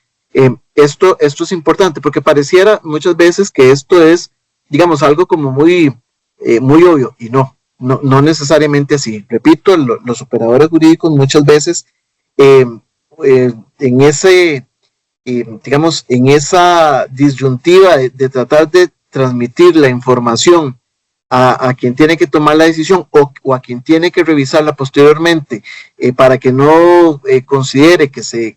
esto es importante porque pareciera muchas veces que esto es, digamos, algo como muy obvio, y no necesariamente así. Repito, los operadores jurídicos muchas veces en ese, digamos, en esa disyuntiva de tratar de transmitir la información a quien tiene que tomar la decisión o a quien tiene que revisarla posteriormente para que no considere que se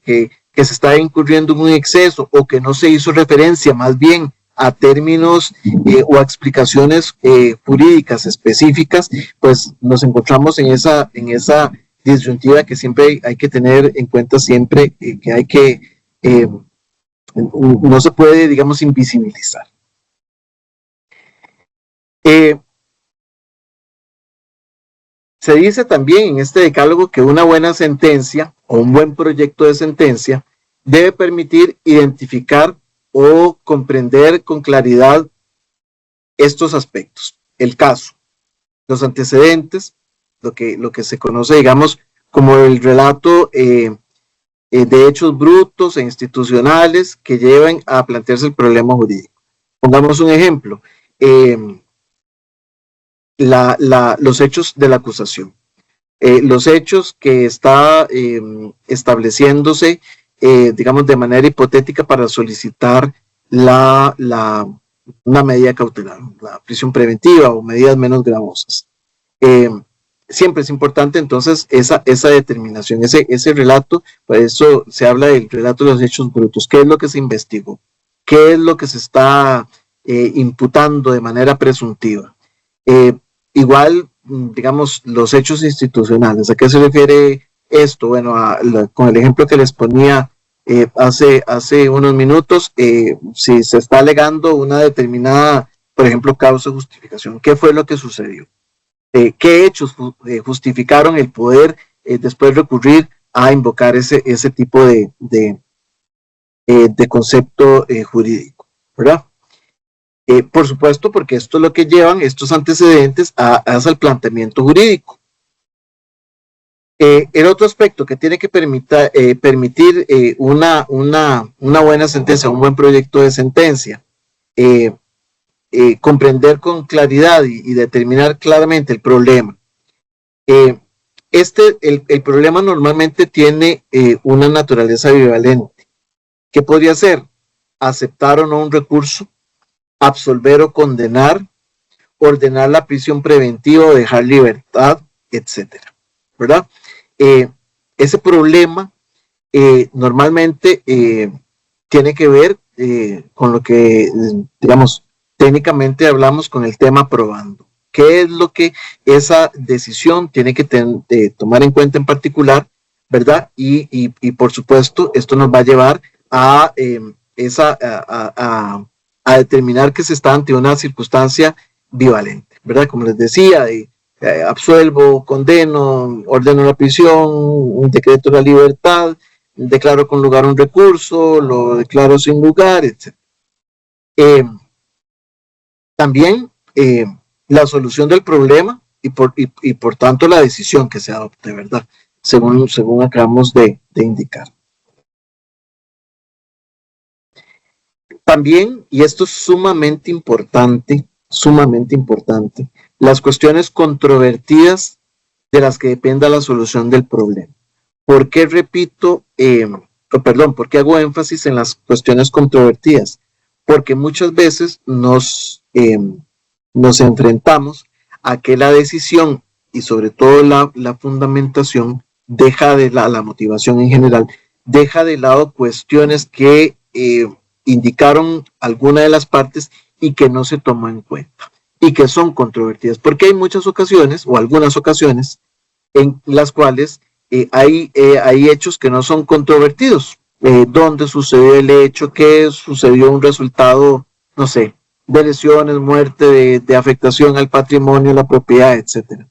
está incurriendo en un exceso o que no se hizo referencia más bien a términos o a explicaciones jurídicas específicas, pues nos encontramos en esa disyuntiva que siempre hay que tener en cuenta, siempre que hay que, no se puede, digamos, invisibilizar. Se dice también en este decálogo que una buena sentencia o un buen proyecto de sentencia debe permitir identificar o comprender con claridad estos aspectos: el caso, los antecedentes, lo que se conoce, digamos, como el relato de hechos brutos e institucionales que lleven a plantearse el problema jurídico. Pongamos un ejemplo, los hechos de la acusación, los hechos que está estableciéndose, digamos, de manera hipotética para solicitar una medida cautelar, la prisión preventiva o medidas menos gravosas. Siempre es importante entonces esa determinación, ese relato. Por eso se habla del relato de los hechos brutos. ¿Qué es lo que se investigó? ¿Qué es lo que se está imputando de manera presuntiva? Igual, digamos, los hechos institucionales. ¿A qué se refiere esto? Bueno, con el ejemplo que les ponía hace unos minutos, si se está alegando una determinada, por ejemplo, causa de justificación, ¿qué fue lo que sucedió? ¿Qué hechos justificaron el poder después recurrir a invocar ese tipo de concepto jurídico, ¿verdad? Por supuesto, porque esto es lo que llevan estos antecedentes al planteamiento jurídico. El otro aspecto que tiene que permitir una buena sentencia, un buen proyecto de sentencia, comprender con claridad y determinar claramente el problema. El problema normalmente tiene una naturaleza bivalente. ¿Qué podría ser? Aceptar o no un recurso, absolver o condenar, ordenar la prisión preventiva o dejar libertad, etcétera, ¿verdad? Ese problema normalmente tiene que ver con lo que, digamos, técnicamente hablamos con el tema probando. ¿Qué es lo que esa decisión tiene que tomar en cuenta en particular, ¿verdad? Y por supuesto, esto nos va a llevar a es a determinar que se está ante una circunstancia bivalente, ¿verdad? Como les decía, absuelvo, condeno, ordeno la prisión, un decreto de la libertad, declaro con lugar un recurso, lo declaro sin lugar, etc. También la solución del problema y por tanto la decisión que se adopte, ¿verdad? Según acabamos de indicar. También, y esto es sumamente importante, las cuestiones controvertidas de las que dependa la solución del problema. ¿Por qué repito, por qué hago énfasis en las cuestiones controvertidas? Porque muchas veces nos enfrentamos a que la decisión y sobre todo la fundamentación deja de la motivación en general, deja de lado cuestiones que indicaron alguna de las partes y que no se tomó en cuenta y que son controvertidas, porque hay muchas ocasiones o algunas ocasiones en las cuales hay hechos que no son controvertidos, donde sucedió el hecho, que sucedió un resultado, no sé, de lesiones, muerte, de afectación al patrimonio, la propiedad, etc.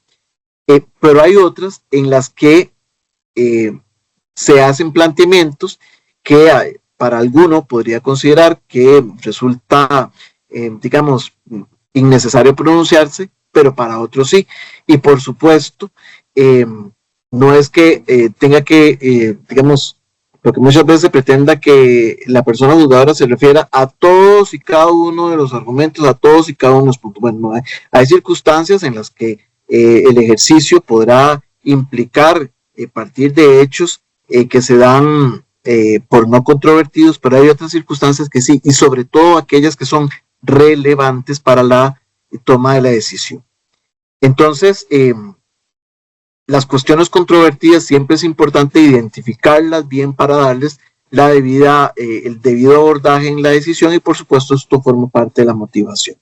Pero hay otras en las que se hacen planteamientos que para alguno podría considerar que resulta, digamos, innecesario pronunciarse, pero para otros sí. Y por supuesto, no es que tenga que, digamos, lo que muchas veces se pretenda que la persona juzgadora se refiera a todos y cada uno de los argumentos, a todos y cada uno de los puntos. Bueno, no hay circunstancias en las que el ejercicio podrá implicar partir de hechos que se dan por no controvertidos, pero hay otras circunstancias que sí, y sobre todo aquellas que son relevantes para la toma de la decisión. Entonces, las cuestiones controvertidas siempre es importante identificarlas bien para darles el debido abordaje en la decisión y por supuesto esto forma parte de la motivación.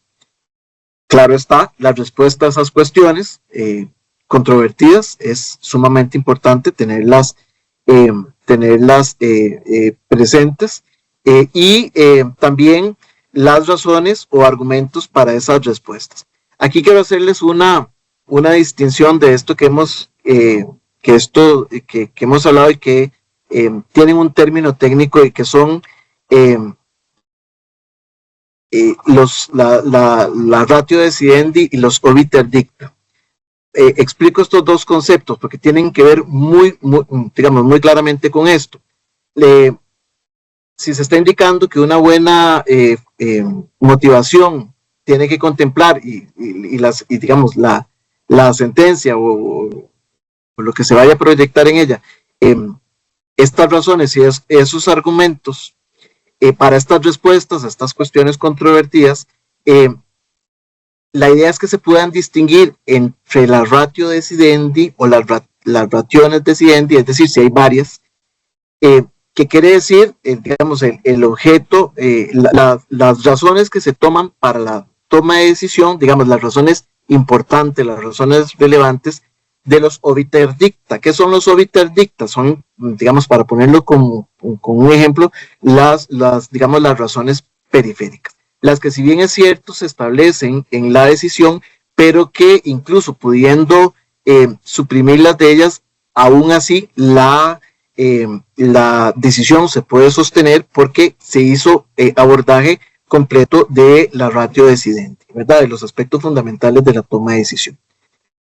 Claro está, la respuesta a esas cuestiones controvertidas es sumamente importante tenerlas presentes y también las razones o argumentos para esas respuestas. Aquí quiero hacerles una distinción de esto que hemos hablado y que tienen un término técnico y que son la ratio decidendi y los obiter dicta. Explico estos dos conceptos porque tienen que ver muy claramente con esto. Si se está indicando que una buena motivación tiene que contemplar digamos la sentencia o lo que se vaya a proyectar en ella, estas razones y esos argumentos para estas respuestas a estas cuestiones controvertidas, la idea es que se puedan distinguir entre la ratio decidendi o las rationes decidendi, es decir, si hay varias, que quiere decir, digamos, el objeto, las razones que se toman para la toma de decisión, digamos, las razones importantes, las razones relevantes de los obiter dicta. ¿Qué son los obiter dicta? Son, digamos, para ponerlo como un ejemplo, las razones periféricas. Las que, si bien es cierto, se establecen en la decisión, pero que incluso pudiendo suprimirlas de ellas, aún así la decisión se puede sostener porque se hizo abordaje completo de la ratio decidendi, ¿verdad? De los aspectos fundamentales de la toma de decisión.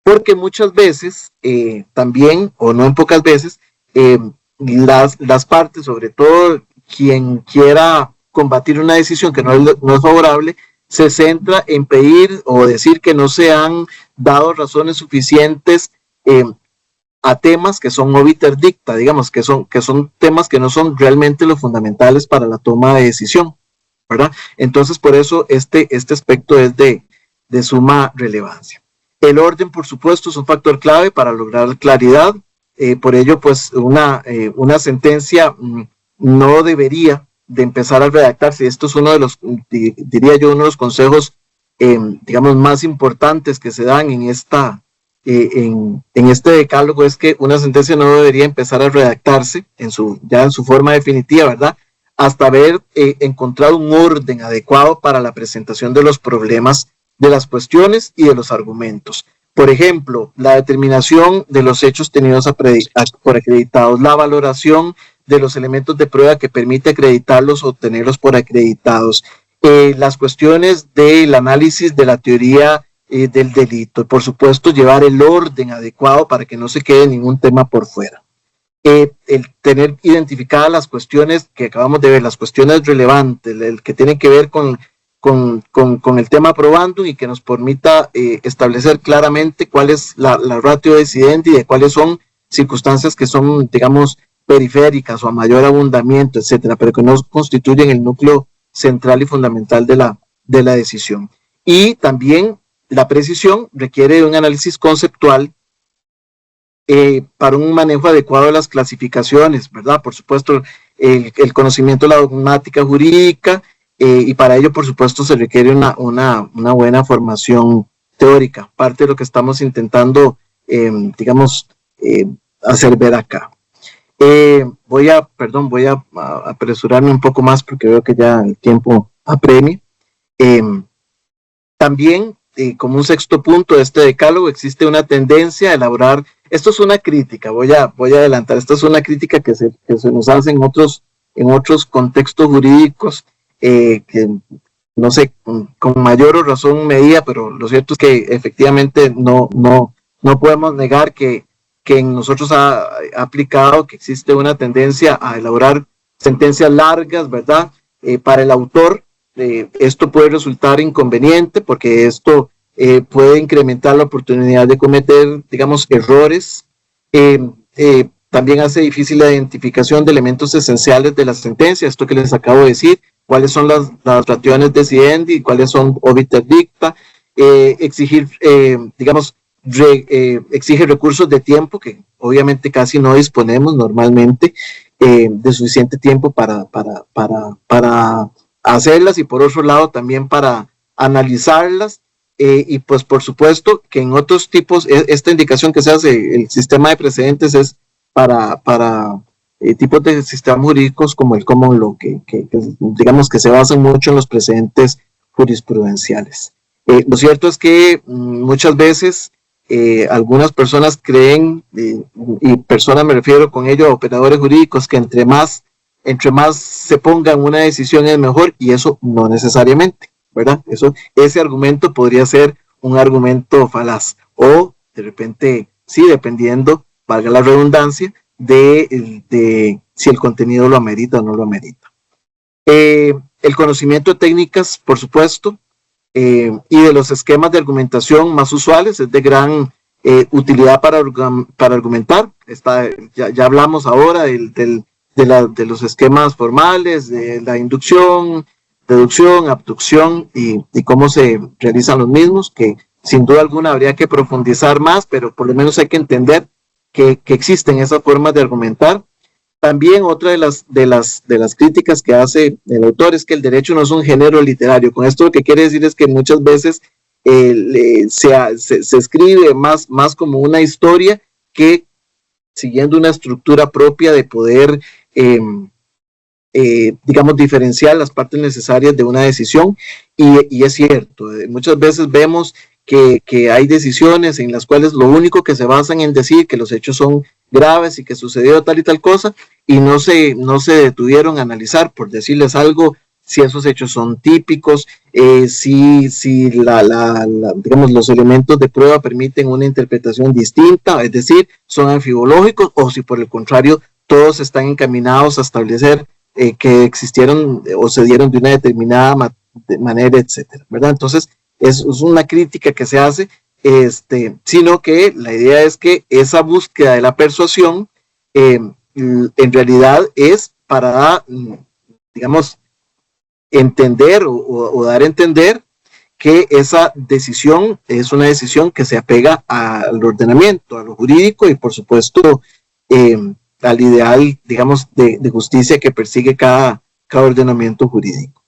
Porque muchas veces, también, o no en pocas veces, las partes, sobre todo quien quiera combatir una decisión que no es favorable, se centra en pedir o decir que no se han dado razones suficientes a temas que son obiter dicta, digamos, que son temas que no son realmente los fundamentales para la toma de decisión, ¿verdad? Entonces, por eso este aspecto es de suma relevancia. El orden, por supuesto, es un factor clave para lograr claridad. Por ello, pues, una sentencia no debería de empezar a redactarse. Esto es uno de los, diría yo, uno de los consejos, digamos, más importantes que se dan en este decálogo, es que una sentencia no debería empezar a redactarse ya en su forma definitiva, ¿verdad? hasta haber encontrado un orden adecuado para la presentación de los problemas, de las cuestiones y de los argumentos. Por ejemplo, la determinación de los hechos tenidos por acreditados, la valoración de los elementos de prueba que permite acreditarlos o tenerlos por acreditados, las cuestiones del análisis de la teoría del delito, y por supuesto llevar el orden adecuado para que no se quede ningún tema por fuera. El tener identificadas las cuestiones que acabamos de ver, las cuestiones relevantes, el que tienen que ver con el tema probando y que nos permita establecer claramente cuál es la ratio decidente y de cuáles son circunstancias que son, digamos, periféricas o a mayor abundamiento, etcétera, pero que no constituyen el núcleo central y fundamental de la decisión. Y también la precisión requiere de un análisis conceptual para un manejo adecuado de las clasificaciones, ¿verdad? Por supuesto, el conocimiento de la dogmática jurídica, y para ello, por supuesto, se requiere una buena formación teórica, parte de lo que estamos intentando, digamos, hacer ver acá. Voy a apresurarme un poco más porque veo que ya el tiempo apremia. También, como un sexto punto de este decálogo, existe una tendencia a elaborar, esto es una crítica, voy a adelantar, esta es una crítica que se nos hace en otros contextos jurídicos, que no sé, con mayor o razón medida, pero lo cierto es que efectivamente no podemos negar que en nosotros ha aplicado, que existe una tendencia a elaborar sentencias largas, ¿verdad? Para el autor, esto puede resultar inconveniente porque esto puede incrementar la oportunidad de cometer, digamos, errores. También hace difícil la identificación de elementos esenciales de la sentencia, esto que les acabo de decir, cuáles son las rationes decidendi, cuáles son obiter dicta, exigir, digamos, exige recursos de tiempo que obviamente casi no disponemos normalmente de suficiente tiempo para hacerlas, y por otro lado también para analizarlas, y pues por supuesto que en otros tipos, esta indicación que se hace, el sistema de precedentes es para tipos de sistemas jurídicos como el common law, que digamos que se basan mucho en los precedentes jurisprudenciales. Lo cierto es que muchas veces algunas personas creen, y personas me refiero con ello a operadores jurídicos, que entre más se ponga en una decisión es mejor, y eso no necesariamente, ¿verdad? Ese argumento podría ser un argumento falaz, o de repente, sí, dependiendo, valga la redundancia, de si el contenido lo amerita o no lo amerita. El conocimiento de técnicas, por supuesto, y de los esquemas de argumentación más usuales es de gran utilidad para argumentar. Ya hablamos ahora de los esquemas formales, de la inducción, deducción, abducción y cómo se realizan los mismos, que sin duda alguna habría que profundizar más, pero por lo menos hay que entender que existen esas formas de argumentar. También otra de las críticas que hace el autor es que el derecho no es un género literario. Con esto lo que quiere decir es que muchas veces se escribe más como una historia que siguiendo una estructura propia de poder, digamos, diferenciar las partes necesarias de una decisión, y es cierto, muchas veces vemos que hay decisiones en las cuales lo único que se basan en decir que los hechos son graves y que sucedió tal y tal cosa, y no se detuvieron a analizar, por decirles algo, si esos hechos son típicos, si digamos, los elementos de prueba permiten una interpretación distinta, es decir, son anfibológicos, o si por el contrario todos están encaminados a establecer que existieron o se dieron de una determinada manera, etcétera, ¿verdad? Entonces es una crítica que se hace, sino que la idea es que esa búsqueda de la persuasión en realidad es para, digamos, entender o dar a entender que esa decisión es una decisión que se apega al ordenamiento, a lo jurídico y por supuesto al ideal, digamos, de justicia que persigue cada ordenamiento jurídico.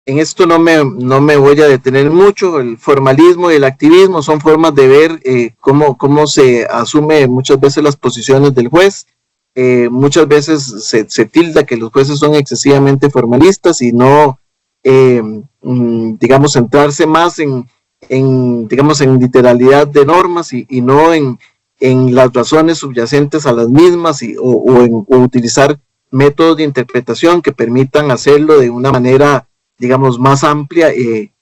En esto no me voy a detener mucho. El formalismo y el activismo son formas de ver cómo se asume muchas veces las posiciones del juez. muchas veces se tilda que los jueces son excesivamente formalistas y no, digamos, centrarse más digamos, en literalidad de normas y no en las razones subyacentes a las mismas o utilizar métodos de interpretación que permitan hacerlo de una manera, digamos, más amplia y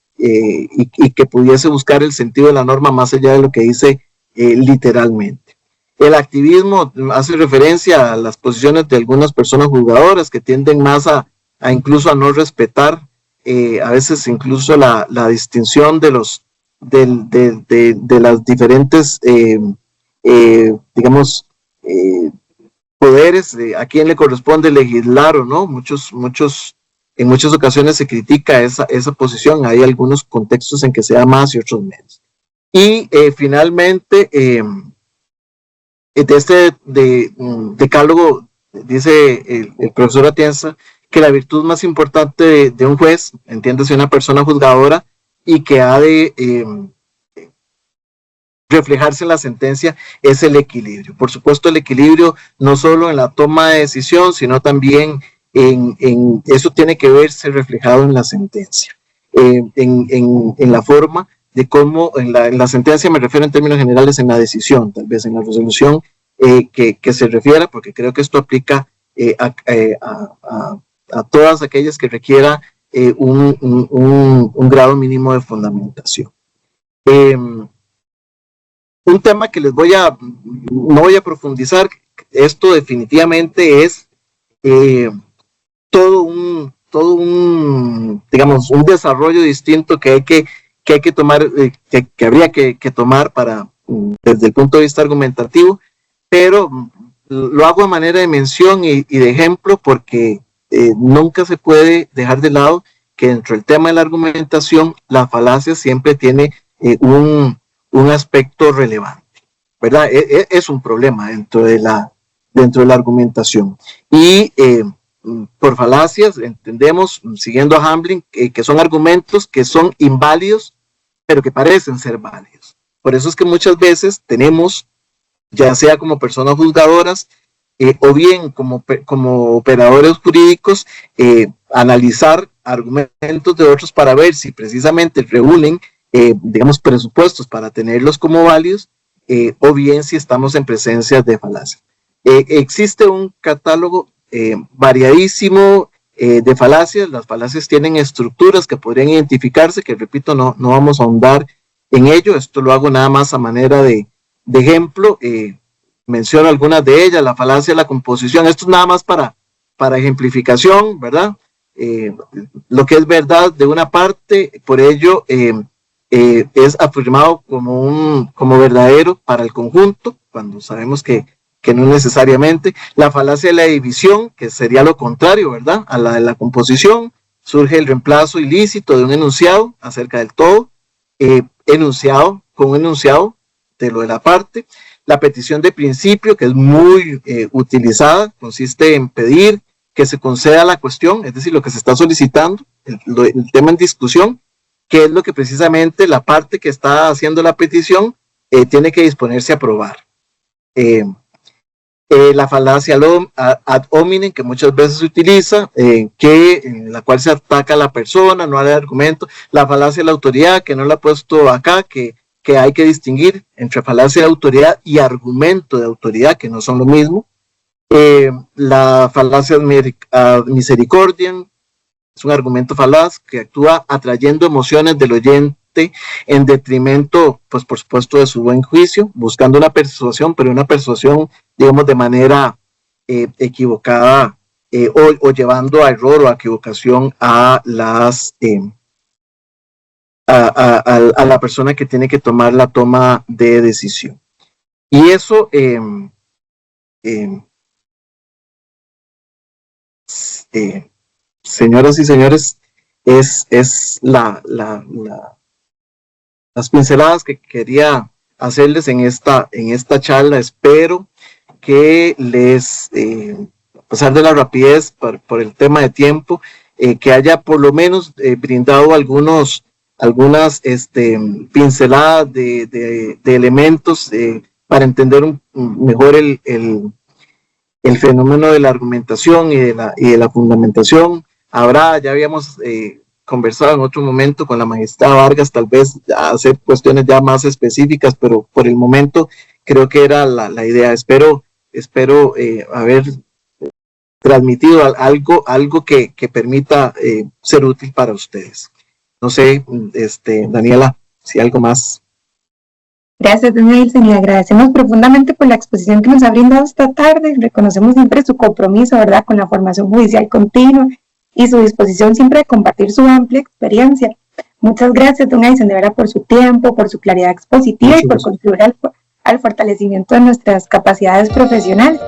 que pudiese buscar el sentido de la norma más allá de lo que dice literalmente. El activismo hace referencia a las posiciones de algunas personas juzgadoras que tienden más incluso a no respetar a veces incluso la distinción de las diferentes digamos poderes, a quién le corresponde legislar o no. En muchas ocasiones se critica esa posición. Hay algunos contextos en que se da más y otros menos. Y finalmente, de este decálogo, dice el profesor Atienza, que la virtud más importante de un juez, entiéndase una persona juzgadora, y que ha de reflejarse en la sentencia, es el equilibrio. Por supuesto, el equilibrio no solo en la toma de decisión, sino también eso tiene que verse reflejado en la sentencia, en la forma de cómo, en la sentencia me refiero en términos generales en la decisión, tal vez en la resolución que se refiera, porque creo que esto aplica a todas aquellas que requiera un grado mínimo de fundamentación. Un tema que no voy a profundizar, esto definitivamente es todo un digamos, un desarrollo distinto que hay que tomar, que habría que tomar desde el punto de vista argumentativo, pero lo hago a manera de mención y de ejemplo porque nunca se puede dejar de lado que dentro del tema de la argumentación la falacia siempre tiene un aspecto relevante, ¿verdad? Es un problema dentro de la argumentación. Y por falacias entendemos, siguiendo a Hamblin, que son argumentos que son inválidos, pero que parecen ser válidos. Por eso es que muchas veces tenemos, ya sea como personas juzgadoras, o bien como operadores jurídicos, analizar argumentos de otros para ver si precisamente reúnen digamos, presupuestos para tenerlos como válidos, o bien si estamos en presencia de falacias. Existe un catálogo variadísimo de falacias. Las falacias tienen estructuras que podrían identificarse, que repito, no vamos a ahondar en ello. Esto lo hago nada más a manera de ejemplo. Menciono algunas de ellas: la falacia de la composición. Esto es nada más para ejemplificación, ¿verdad? Lo que es verdad de una parte, por ello es afirmado como verdadero para el conjunto, cuando sabemos que no necesariamente. La falacia de la división, que sería lo contrario, ¿verdad?, a la de la composición. Surge el reemplazo ilícito de un enunciado acerca del todo, enunciado con enunciado de lo de la parte. La petición de principio, que es muy utilizada, consiste en pedir que se conceda la cuestión, es decir, lo que se está solicitando, el tema en discusión, que es lo que precisamente la parte que está haciendo la petición tiene que disponerse a aprobar. La falacia ad hominem, que muchas veces se utiliza, en la cual se ataca a la persona, no al argumento. La falacia de la autoridad, que no la he puesto acá, que hay que distinguir entre falacia de autoridad y argumento de autoridad, que no son lo mismo. La falacia ad misericordiam es un argumento falaz que actúa atrayendo emociones del oyente en detrimento, pues por supuesto, de su buen juicio, buscando una persuasión, pero una persuasión, digamos, de manera equivocada, o llevando a error o a equivocación a la persona que tiene que tomar la toma de decisión. Y eso señoras y señores, es las pinceladas que quería hacerles en esta charla. Espero que les, a pesar de la rapidez por el tema de tiempo, que haya por lo menos brindado algunas pinceladas de elementos para entender mejor el fenómeno de la argumentación y de la fundamentación. Ya habíamos conversado en otro momento con la magistrada Vargas, tal vez hacer cuestiones ya más específicas, pero por el momento creo que era la idea. Espero haber transmitido algo que permita ser útil para ustedes. No sé, Daniela, si algo más. Gracias, doña Ilse, le agradecemos profundamente por la exposición que nos ha brindado esta tarde. Reconocemos siempre su compromiso, ¿verdad?, con la formación judicial continua y su disposición siempre a compartir su amplia experiencia. Muchas gracias, doña Ilse, de verdad, por su tiempo, por su claridad expositiva y por contribuir al fortalecimiento de nuestras capacidades profesionales.